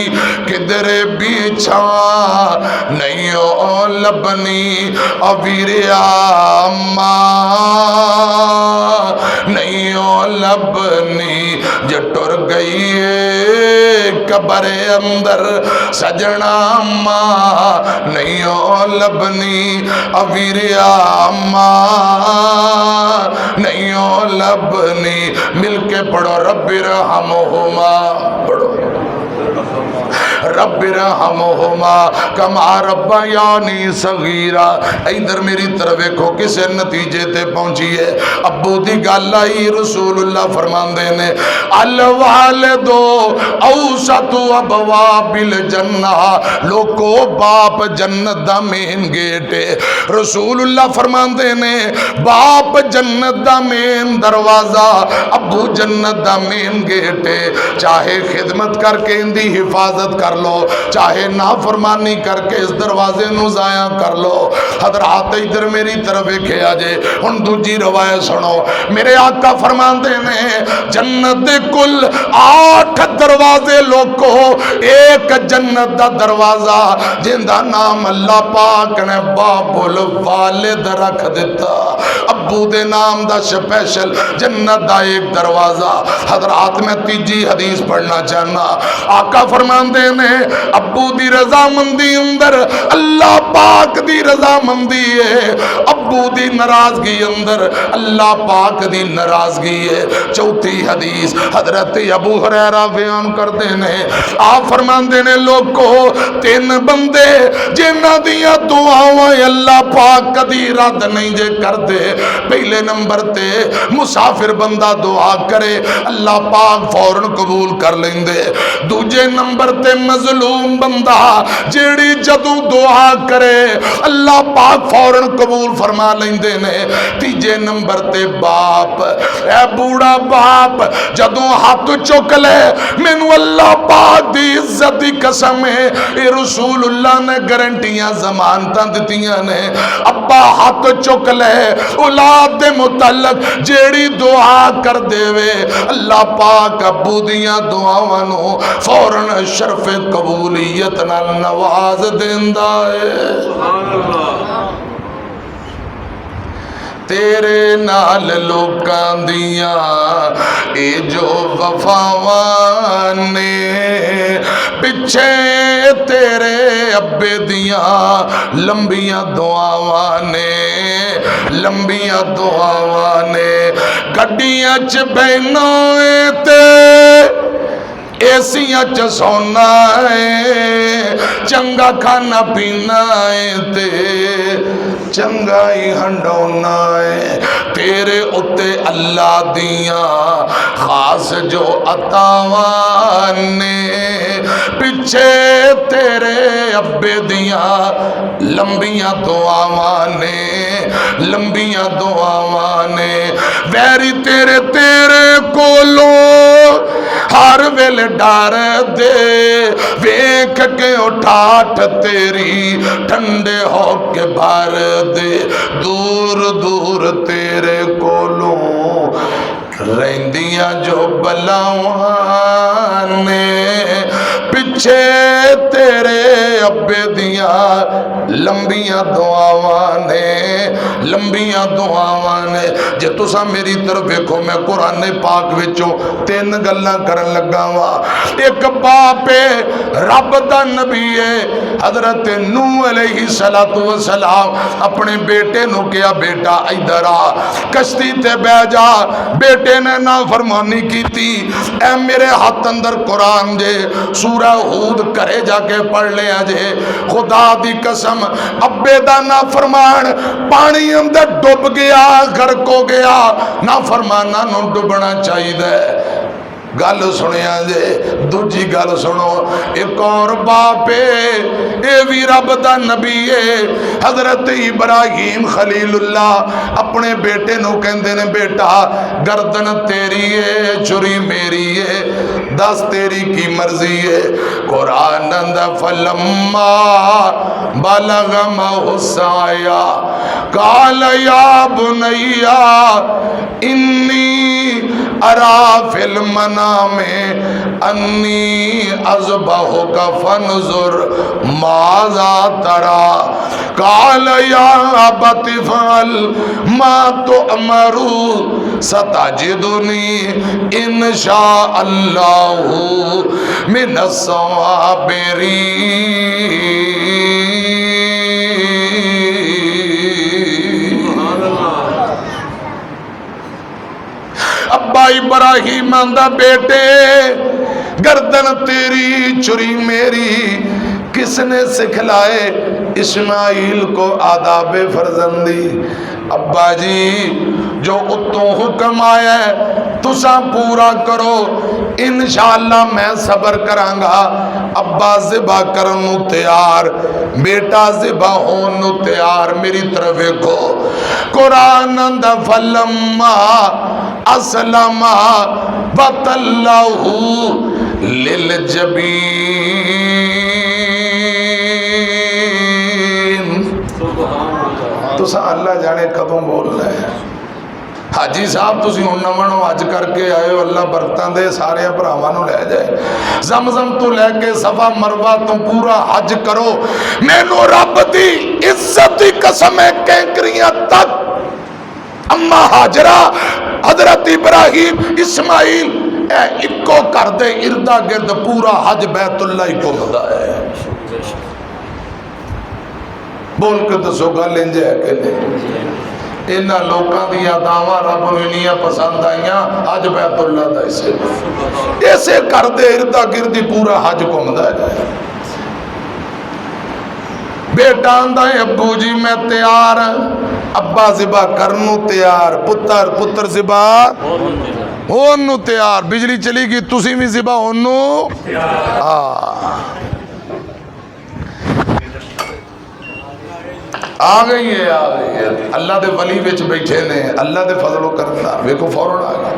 किधरे बिछा नहीं हो लबनी अवीरिया मां नहीं हो लबनी जे टुर गई है कब्र अंदर सजना मां नहीं हो लबनी अवीरिया मां नहीं हो लबनी। मिलके पढ़ो रब्बिरहमुहुमा पढ़ो रब्बिरहमहुमा कमा रब्बयानी सगीरा। इधर मेरी तरफ वेखो किसे नतीजे ते पहुंची है। अब्बू दी गल आई, रसूलुल्लाह फरमांदे ने अल वालिदो औसतु अबवाबिल जन्ना, लोको बाप जन्नत दा मेन गेट है। रसूलुल्लाह फरमांदे ने बाप जन्नत दा मेन दरवाजा, अब्बू जन्नत दा मेन गेट है। चाहे खिदमत करके इनकी हिफाजत कर लो, चाहे नाफरमानी करके इस दरवाजे नू जाया कर लो। हजरात इधर मेरी तरफ वेखिया जे, हुण दूजी रवायत सुनो। मेरे आका फरमांदे ने जन्नत दे कुल 8 दरवाजे लोको, एक जन्नत दा दरवाजा जिंदा नाम अल्लाह पाक ने बाबुल वालिद रख दिता। अब्बू दे नाम दा स्पेशल जन्नत दा एक दरवाजा। हजरात मैं तीजी हदीस पढ़ना चाहना। आका फरमांदे ने अब्बू दी रजामंदी अंदर अल्लाह पाक दी रजामंदी है, अब्बू दी नाराजगी अंदर अल्लाह पाक दी नाराजगी है। चौथी हदीस हजरत अबू हुरैरा बयान करते ने, आप फरमांदे ने लोगो 3 बंदे जिन्हां दियां दुआवां अल्लाह पाक कदी रद्द नहीं जे करदे। पहले नंबर ते मुसाफिर बंदा दुआ करे अल्लाह पाक फौरन कबूल कर लेंदे। दूजे नंबर ते मजलूम बंदा जेड़ी जदों दुआ करे अल्लाह पाक फौरन कबूल फरमा लेंदे ने। तीजे नंबर ते बाप, ए बूढ़ा बाप जदों हाथ चुक ले, मैनू अल्लाह पाक दी इज्जत दी कसम है, ये रसूलुल्लाह ने गारंटियां जमानतां दित्तियां ने। अब्बा हाथ चुक ले, औलाद दे मुतल्लक जेड़ी दुआ कर देवे अल्लाह पाक अब्बू दियां दुआवां नू फौरन शरफ कबूलियत नाल नवाज देंदा है। तेरे नाल लोकां दियां ए जो वफावां ने, पिछे तेरे अब्बे दियां लंबियां दुआवां ने, लंबियां दुआवां ने। गड्डियां च बहना ते एसियां च सोना है, चंगा खाना पीना है ते चंगा ही हंडोना है। तेरे उत्ते अल्लाह दियां खास जो अतावां ने, पिछे तेरे अब्बे दियां लंबियां दुआवां ने, लंबियां दुआवां ने। वैरी तेरे तेरे कोलों हर वेले डर दे, वेख के उठाठ तेरी ठंडे होके भर दे। दूर दूर तेरे कोलों रहिंदियां जो बलावां ने, पिछे तेरे अब्बे दियां लंबियां दुआवां ने, लंबियां दुआवां ने। जे तुसा मेरी तरफ देखो, मैं कुरान पाक विचों 3 गल्लां करन लगा वा। एक बाप है रब दा नबी है, हजरत नूह अलैहिस्सलातु वस्सलाम अपने बेटे नू कहा बेटा इधर आ, कश्ती ते बह जा। बेटे ने ना फरमानी की, ऐ मेरे हाथ अंदर कुरान जे, सूरह हूद घरे जाके पढ़ लिया जे। खुदा दी कसम अब्बे दा ना फरमान पानी अंदर डुब गया, गर्क हो गया। ना फरमाना नू डुबना चाहिए। गल सुनिया जे। दूजी गल सुनो, एक और बाप है, ये भी रब दा नबी है, हजरत इब्राहिम खलीलुल्लाह अपने बेटे नू कहंदे ने बेटा गर्दन तेरी है, छुरी मेरी है, दस तेरी की मर्जी है। कुरान अंदा फलम्मा बलग महुसाया काल या बुनैया इन्नी अरा फिल में अन्नी अज़बहु का फनजुर माज़ा तरा। काल या अबति फअल मा तुअमरू सतजिदुनी इंशा अल्लाहु मिनस साबिरीन। अब्बा इब्राहिम आंदा बेटे गर्दन तेरी छुरी मेरी किसने सिखलाए इस्माइल को आदाबे फर्जंदी। अब्बा जी जो उत्तों हुक्म आया तुसा पूरा करो, इंशाअल्लाह मैं सबर करांगा। अब्बा ज़िबा करन नू तैयार, बेटा ज़िबा होन नू तैयार। मेरी तरफ देखो, कुरान दा फलम्मा असलमा वतल्लहु लिल जबीन। तुसा अल्लाह जाने कदों बोलना है। हाजी साहब तुसी हुण नवां हज करके आए हो, अल्लाह बरकतां दे सारे भरावां नूं लै जाए। जमजम तो लैके सफा मरवा तो पूरा हज करो। मैनू रब दी इज्जत दी कसम है, कैंकरियां तक अम्मा हाजरा हजरत इब्राहिम इस्माइल इको घर दे इर्दा गिर्द पूरा हज बैतुल्ला ही घूमदा है। बोल के दसो गल इंज है कि नहीं? इन्हां लोकां दी अदावां रब नूं इन्नियां पसंद आईयां, हज बैतुल्ला दा इसे घर दे इर्दा गिर्द ही पूरा हज घूमदा है। बेटा आंदा है अब्बू जी मैं तैयार, अब्बा ज़िबा करनू तैयार, पुत्र पुत्र ज़िबा होनू तैयार। बिजली चली गई तुसी भी ज़िबा होनू आ गई है, आ गई है। अल्लाह दे वली विच बैठे ने, अल्लाह दे फजलो करना वेखो फौरन आ गया।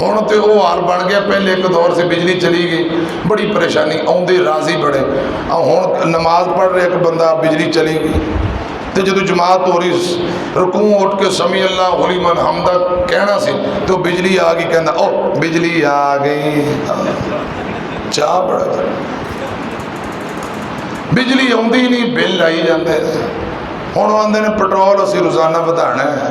हुण तो वो हाल बन गया, पहले एक दौर से बिजली चली गई बड़ी परेशानी, आउंदे राजी बड़े। हुण नमाज पढ़ रहे एक बंदा, बिजली चली गई तो जो जमात हो रही रुकू उठ के समी अल्लाह होली मन हमदा कहना सी तो बिजली आ गई, कहना ओ बिजली आ गई। चाह बड़ा बिजली आउंदी नहीं, बिल आई जाते। हुण आंदे ने पेट्रोल असीं रोजाना वधाना है,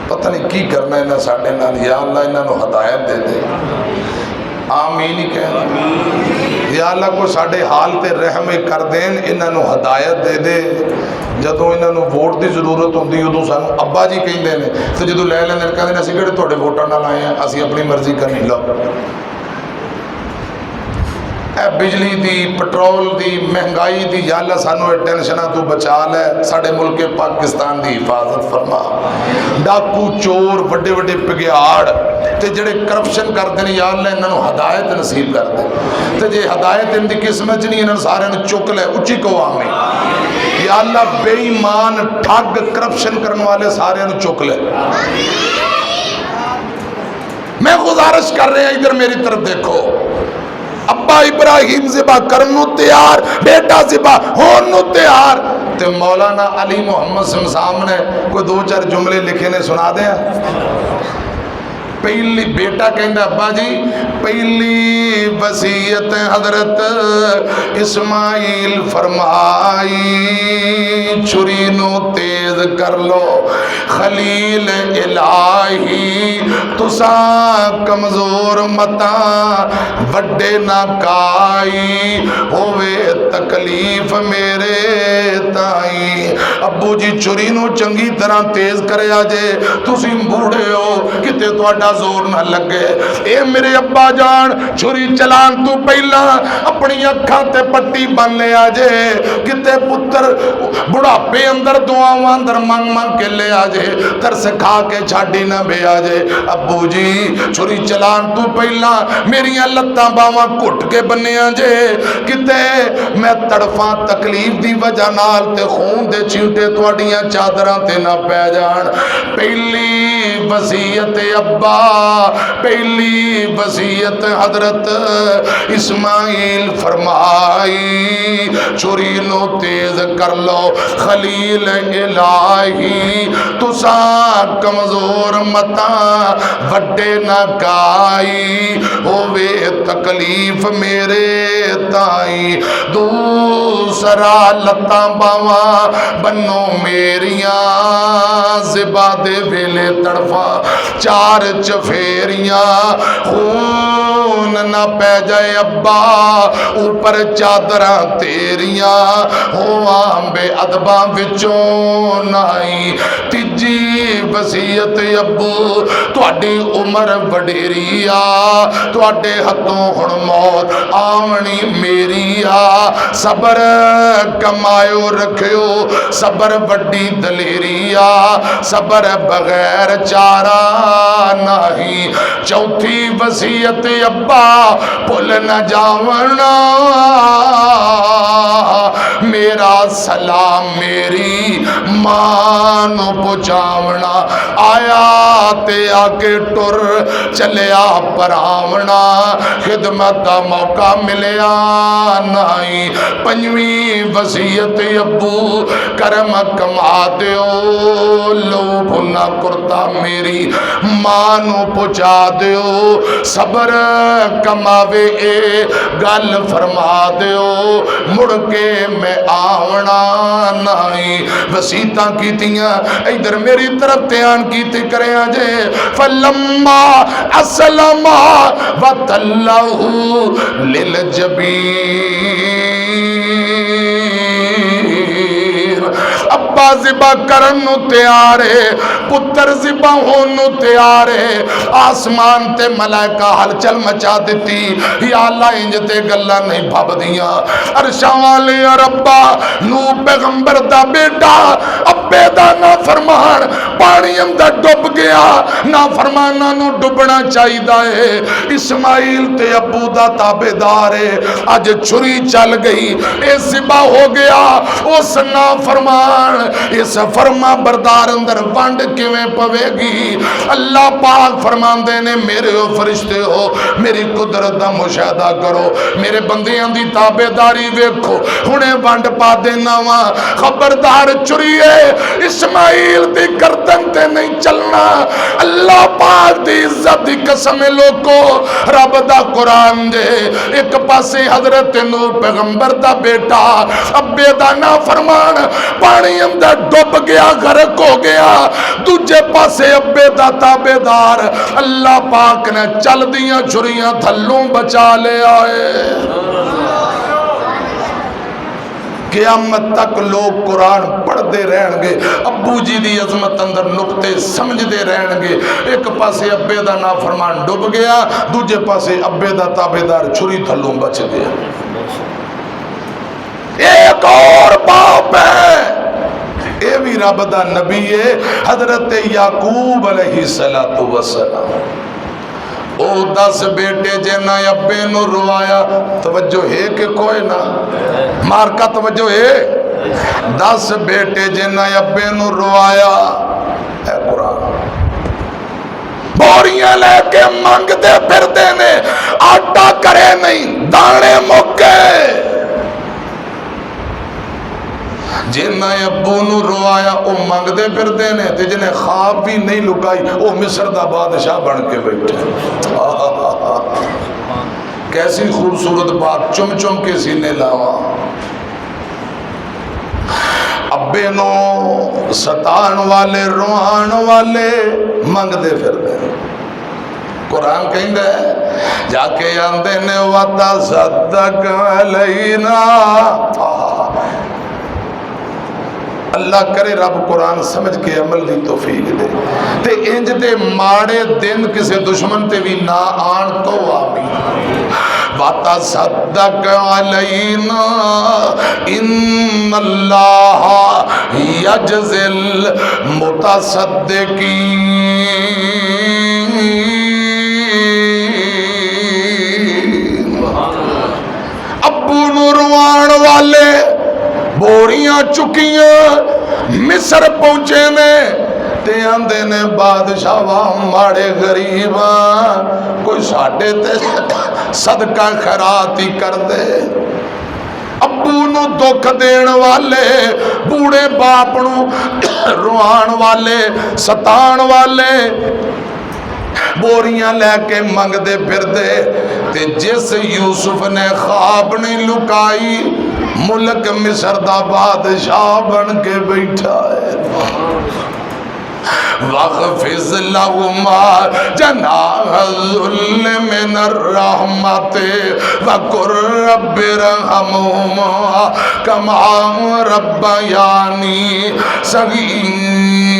पता नहीं की करना इन्हें साढ़े नाल। या अल्लाह इन्हों हदायत दे दे, आमीन ही कहना। या अल्लाह कोई साढ़े हाल ते रहम कर देन, इन्हों हदायत दे दे। जदों इन्हों वोट की जरूरत होंगी उदों सानू अब्बा जी कहते हैं, तो जो लै लेंदे कहते हैं असीं किहड़े तुहाडे वोटां नाल आए हैं, असीं अपनी मर्जी करनी। लो बिजली दी पेट्रोल दी महंगाई दी या अल्लाह सानू टेंशना तू बचा लै, साडे मुल्क पाकिस्तान की हिफाजत फरमा। डाकू चोर वड्डे वड्डे पिग्याड़ ते जिहड़े करप्शन करते हैं, या अल्लाह इन्हों हदायत नसीब कर दे। तो जे हदायत इनकी किस्मत नहीं, इन्होंने सारे चुक लै, उच्ची कहो आमीन। या अल्लाह बेईमान ठग करप्शन करने वाले सारे चुक ले। मैं गुजारिश कर रहा इधर मेरी तरफ देखो, अब्बा इब्राहिम ज़िबा करनू तैयार, बेटा ज़िबा होनू तैयार। ते मौलाना अली मोहम्मद सामने कोई दो चार जुमले लिखे ने सुना दें। पहली बेटा कहता अब्बा जी पहली वसीयत हजरत इस्माइल फरमाई, छुरी नू तेज कर लो खलील इलाही, तुसा कमजोर मता वड्डे ना काई, होवे तकलीफ मेरे ताई। अब्बू जी छुरी नू चंगी तरह तेज करे जे, तुसी बूढ़े हो किते तुहाडा जोर ना लगे। ए मेरे अब्बा जान छुरी चलान तू पहला अपनी अखां ते पट्टी बन लिया जे, किते पुत्र बुढ़ापे अंदर दुआवां अंदर मंग मंग के ले आ जे, तरस खा के छाड़ी ना बे आ जे। अब्बू जी छुरी चलान तू पहला मेरियां लत्तां बावां घुट के बन्निया जे, किते मैं तड़फां तकलीफ दी वजह नाल ते खून दे छींटे तुहाडियां चादरां ते ना पै जान। पहली वसीयत अब्बा, पहली वसीयत हजरत इस्माइल फरमाई, छुरी नो तेज कर लो खलील इलाही, तुसा कमजोर मता वड्डे ना काई, होवे तकलीफ मेरे ताई। दूसरा लत्तां बावा बनो मेरिया ज़िबा दे वेले तड़फा, चार सर चफेरियां खून ना पै जाए अब्बा ऊपर चादरा तेरिया होवां बेअदबां विचों नाई तीजी वसीयत अब्बू तुहाडी उम्र वडेरी आ तुहाडे हथों हुण मौत आवनी मेरी आ सबर कमायो रखियो सबर वड्डी दलेरी आ सबर बगैर चारा नहीं चौथी वसीयत अब्बा भुल न जावना मेरा सलाम मेरी मां नू पहुंचावना आया ते आके टुर चलिया परावना खिदमत का मौका मिलिया नहीं पंजवीं वसीयत अब्बू करम कमा दियो लो भुना कुर्ता मेरी मां नू पहुंचा दियो सबर कमावे ए गल फरमा दियो मुड़ के मैं आवना नहीं वसीयतां कीतियां इधर मेरी तरफ ध्यान कीते करें जे फलम्मा असलमा वतल्लहु लिल जबीर अब्बा जिबा करन नु तैयार है पुत्र जिबा होन नु तैयार है आसमान ते मलाइका हलचल मचा दिती या अल्लाह इंज ते गल्लां नहीं भबदियां अरशां वाले रब्बा नू पैगंबर दा बेटा अब्बे दा ना फरमान पानी अंदर डुब गया ना फरमाना नू डुबना चाहिदा है इस्माइल ते अब्बू दा ताबेदार है अज छुरी चल गई ए सिबा हो गया उस ना फरमान इस फरमा बरदार अंदर वंड किवें पवेगी अल्लाह पाक फरमांदे ने मेरे ओ फरिश्ते हो मेरी कुदरत दा मुशाहदा करो मेरे बंदियां दी ताबेदारी वेखो हुणे वंड पा देना वा खबरदार चुरिए इस्माइल दी गर्दन ते नहीं चलना अल्लाह पाक दी इज्जत दी कसम लोको रब दा कुरान दे एक पासे हजरत नूह पैगंबर दा बेटा अब्बे दा ना फरमान पानी अंदर डुब गया गर्क हो गया दूजे पासे अब्बे दा ताबेदार अल्लाह पाक ने चल दियां छुरियां थल्लों बचा ले आए क़यामत तक लोग कुरान पढ़ते रहणगे अब्बू जी की अजमत अंदर नुकते समझते रहणगे एक पासे अब्बे का ना फरमान डुब गया दूजे पासे अब्बे का ताबेदार छुरी थल्लों बच गया एक और बाप है ये भी रब दा नबी है हजरत याकूब अलैहिस्सलातु वस्सलाम ओ 10 बेटे जिन्ना अब्बे नू रुवाया तवज्जो है कि कोई ना मार का तवज्जो है 10 बेटे जिन्ना अब्बे नू रुवाया है कुरान बोरियां लेके मंगते फिरते ने आटा करे नहीं दाने मुक्के जिन्ना अब्बू नू रुवाया वो मंगते फिरते ने ते जिन्हें ख्वाब भी नहीं लुकाई वो मिस्र दा बादशाह बन के बैठे कैसी खूबसूरत बात चुम चुम के सीने लावा अब्बे नो सतान वाले रुआन वाले मंगते फिरते कुरान कहंदा है जाके आंदे ने वाता सदक अलैना अल्लाह करे रब कुरान समझ के अमल की तौफीक दे ते इंज दे माड़े दिन किसी दुश्मन ते भी ना आन तो आमीन वाता सदक अलैना इन्नल्लाह यजज़िल मुतसद्दिकीन अब्बू नू रुवाण वाले बोरियां चुकियां मिस्र पहुंचे ने ते आंदे ने बादशाह माड़े गरीबा कोई साडे ते सदका खैरात ही कर दे अब्बू नू दुख देण वाले बूढ़े बाप नू रुआण वाले सताण वाले बोरियां लैके मंगते फिरदे ते जिस यूसुफ ने ख्वाब नहीं लुकाई मुल्क मिस्र दा बादशाह बन के बैठा है वग़फ़िज़ लहुमा जनाहज़ुल्ल मिनर रहमति वक़ुल रब्बिरहमहुमा कमा रब्बयानी सग़ीरा।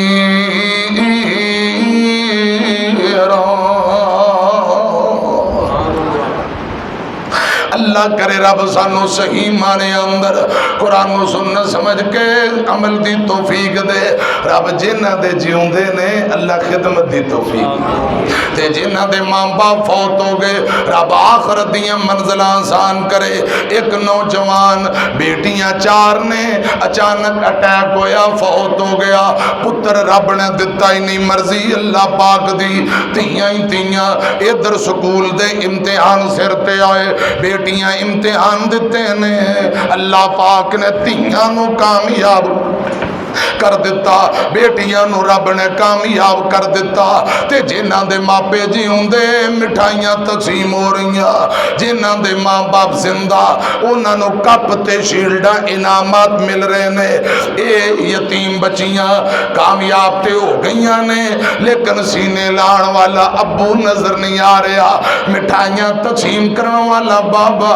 अल्लाह करे रब सानू सही माने अंदर कुरान सुन्नत समझ के अमल दी तौफीक दे। रब जिन्हां दे जिउंदे ने अल्लाह खिदमत दी तौफीक ते जिन्हां दे मां बाप फौत हो गए रब आखिरत दियां मंजिलां आसान करे। एक नौजवान बेटियां 4 ने अचानक अटैक होया फौत हो गया। पुत्र रब ने दिता ही नहीं, मर्जी अल्लाह पाक दी। तियां ही तियां इधर स्कूल दे इम्तिहान सिर ते आए, बेटियां इम्तिहान दिते ने। अल्लाह पाक ने तियां नू कामयाब कर दिता, बेटियां नू रब ने कामयाब कर दिता। ते जिन्हां दे मापे जिउंदे मिठाइयां तकसीम हो रहीआं, जिन्हां दे मां बाप जिंदा उन्हां नू कप ते शील्डां इनामात मिल रहे ने। ये यतीम बच्चियां कामयाब ते हो गईयां ने, लेकिन सीने लाण वाला अब्बू नजर नहीं आ रहा, मिठाइयां तकसीम करने वाला बाबा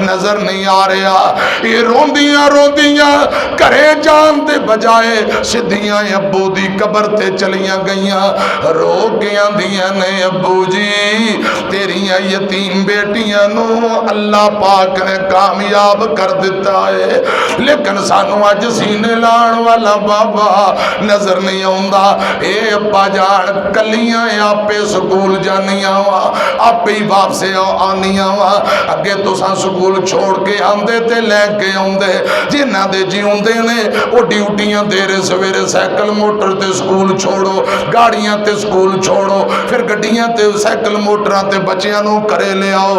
नजर नहीं आ रहा। ये रोंदियां रोंदियां घरे जान दे बजाए सिद्धियां अब्बू दी कबर ते चलियां गईयां। रो के आंदियां ने अब्बू जी तेरियां यतीम बेटियां नू अल्लाह पाक ने कामयाब कर दिता है, लेकिन सानू अज सीने लाण वाला बाबा नजर नहीं आउंदा। ए अब्बा जान कलियां आपे स्कूल जानियां वा, आपे ही वापस आनियां वा। अगे तुसां स्कूल छोड़ के आंदे ते लैके आउंदे, जिन्हां दे जिउंदे ने वो ड्यूटियां दे रहे सवेरे साइकिल मोटर ते स्कूल छोड़ो, गाड़ियां ते स्कूल छोड़ो, फिर गड्डियां ते साइकिल मोटरां ते बच्चियां नू घरे ले आओ।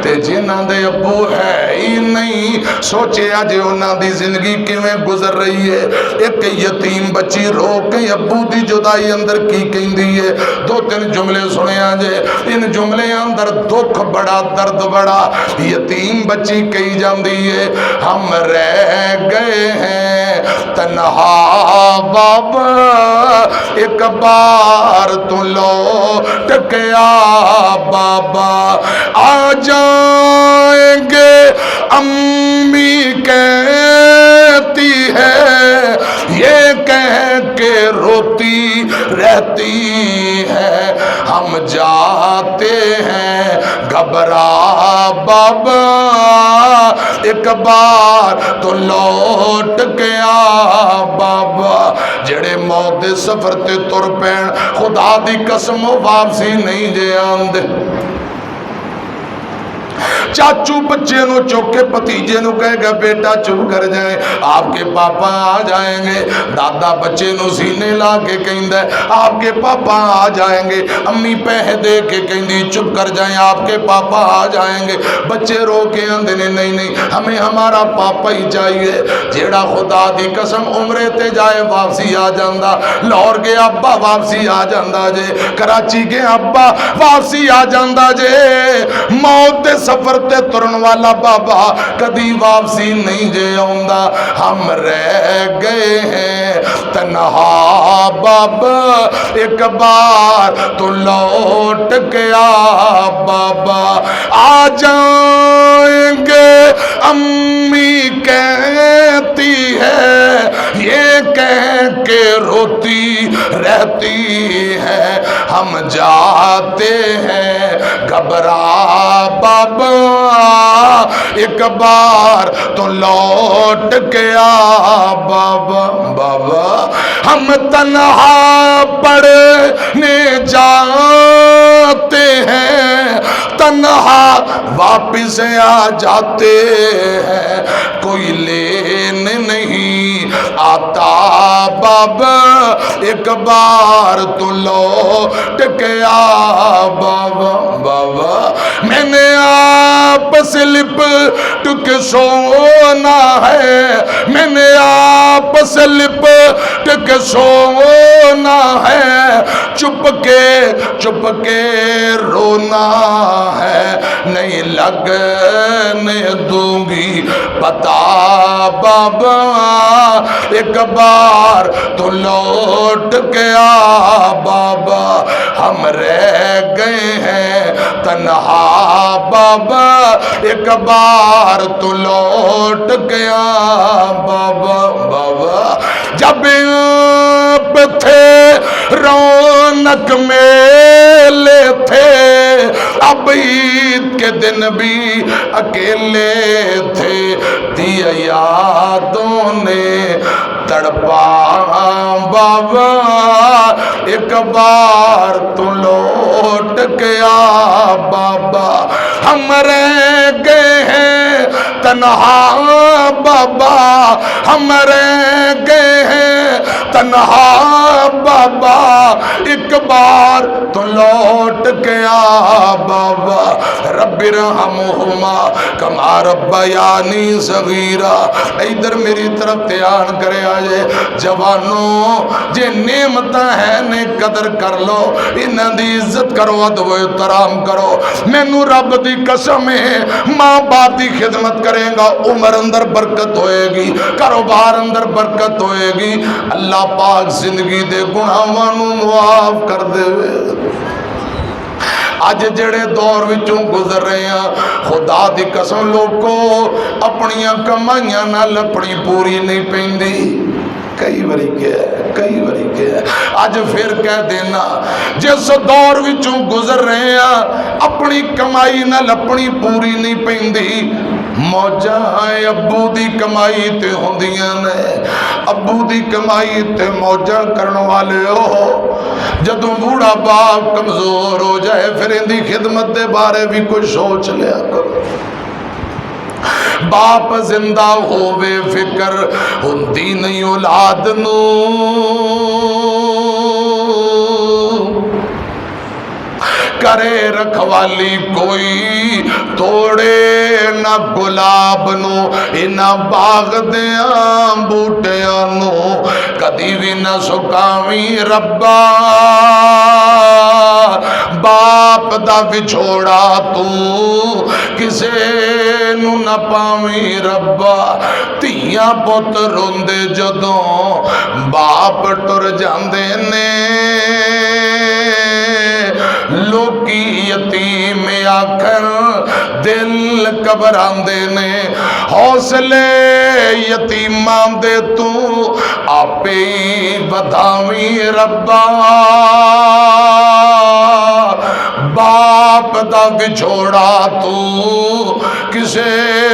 ते जिन्हां दे अब्बू है ही नहीं, सोचे अज उन्हां दी जिंदगी किवें गुजर रही है। एक यतीम बच्ची रो के अब्बू दी जुदाई अंदर की कहंदी है। 2-3 जुमले सुनिया जे, इन जुमले अंदर दुख बड़ा दर्द बड़ा। यतीम बच्ची कही जाती है हम रह गए हैं तन्हा बाबा, एक बार तो लौट के आ बाबा। आ जाएंगे अम्मी कहती है, ये कह के रोती रहती है। हम जाते हैं घबरा बाबा, एक बार तो लौट के आ बाबा। जेड़े मौत दे सफर ते तुर पैण खुदा दी कसम वापसी नहीं जे आंदे। चाचू बच्चे नु चुक के भतीजे नु कहेगा बेटा चुप कर जाए, आपके पापा आ जाएंगे। दादा बच्चे नु सीने ला के कहंदा आपके पापा आ जाएंगे। अम्मी पैसे दे के कहंदी चुप कर जाए, आपके पापा आ जाएंगे। बच्चे रो के आंदे ने नहीं नहीं हमें हमारा पापा ही चाहिए। जेड़ा खुदा दी कसम उमरे ते जाए वापसी आ जांदा, लाहौर गया अब्बा वापसी आ जांदा जे, कराची गया अब्बा वापसी आ जांदा जे। मौत दे सफर ते तुरन वाला बाबा कदी वापसी नहीं जे आउंदा। हम रह गए हैं तन्हा बाबा, एक बार तो लौट के आ बाबा। आ जाएंगे अम्मी कहती है, ये कह के रोती रहती है। हम जाते हैं घबरा बाबा, एक बार तो लौट के आ बाबा। बाबा हम तन्हा पड़ने जाते हैं, तन्हा वापिस आ जाते हैं। कोई लेने नहीं आता बाबा, एक बार तो लौट के आ बाबा। बाबा मैंने आप से लिपट के सोना है, मैंने आप से लिपट के सोना है, चुप के रोना है, नहीं लगने दूंगी पता बाबा, एक बार तो लौट के आ बाबा, हम रह गए हैं तन्हा बाबा, एक बार तो लौट गया बाबा। बाबा जब पे थे रौनक मेले थे, अब ईद के दिन भी अकेले थे, दिया यादों ने तड़पा बाबा, एक बार तो लौट गया बाबा, हम रह गए हैं तन्हा बाबा, हम रह गए हैं तन्हा बाबा, एक बार तो लौट गया बाबा। रब्बि रहमुहुमा कमा रब्बयानी सगीरा। इधर मेरी तरफ ध्यान करे आजे जवानों, जे नेमत है ने कदर कर लो, इन्हां दी इज्जत करो, अदब एहतराम करो। मैनू रब दी कसम है, मां बाप दी खिदमत करेगा, उम्र अंदर बरकत होएगी, कारोबार अंदर बरकत होएगी, अल्लाह पाक जिंदगी दे गुनाहां नू मुआफ कर देवे। अज जेड़े दौर विचों गुजर रहे हैं, खुदा दी कसम लोगो, अपनियां कमाइयां नाल अपनी पूरी नहीं पैंदी। कई बारी क्या अज फिर कह देना, जिस दौर विचों गुजर रहे हैं, अपनी कमाई नाल अपनी पूरी नहीं पैंदी। मौजा अब्बू दी कमाई ते होंदियां ने, अब्बू दी कमाई ते मौजा करने वाले हो। जदों बूढ़ा बाप कमजोर हो जाए, फिर इनकी खिदमत के बारे भी कुछ सोच लिया करो। बाप जिंदा होवे फिकर हुंदी नहीं औलाद नू, करे रखवाली कोई तोड़े ना गुलाब नू, इना बाग दिया बूटिया नू कदी भी ना सुकावी रब्बा। बाप दा विछोड़ा तू किसे नू ना पावी रब्बा। धीआं पुत रोंदे जदों बाप टुर जांदे ने, लोकी यतीम आखर दिल घबरांदे ने, हौसले यतीमां दे तू आपे ही बधावी रब्बा। बाप दा विछोड़ा तू किसे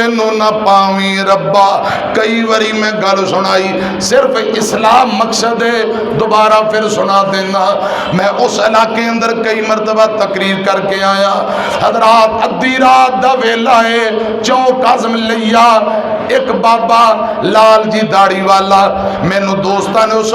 नू ना पावी रब्बा। कई बारी मैं गल सुनाई, सिर्फ इस्लाम मकसद है, दोबारा फिर सुना देना। मैं उस इलाके अंदर कई मरतबा तकरीर करके आया। हजरात अद्धी रात दा वेला है, चौक आज़म लिया, एक बाबा लाल जी दाड़ी वाला, मैनू दोस्तां ने उस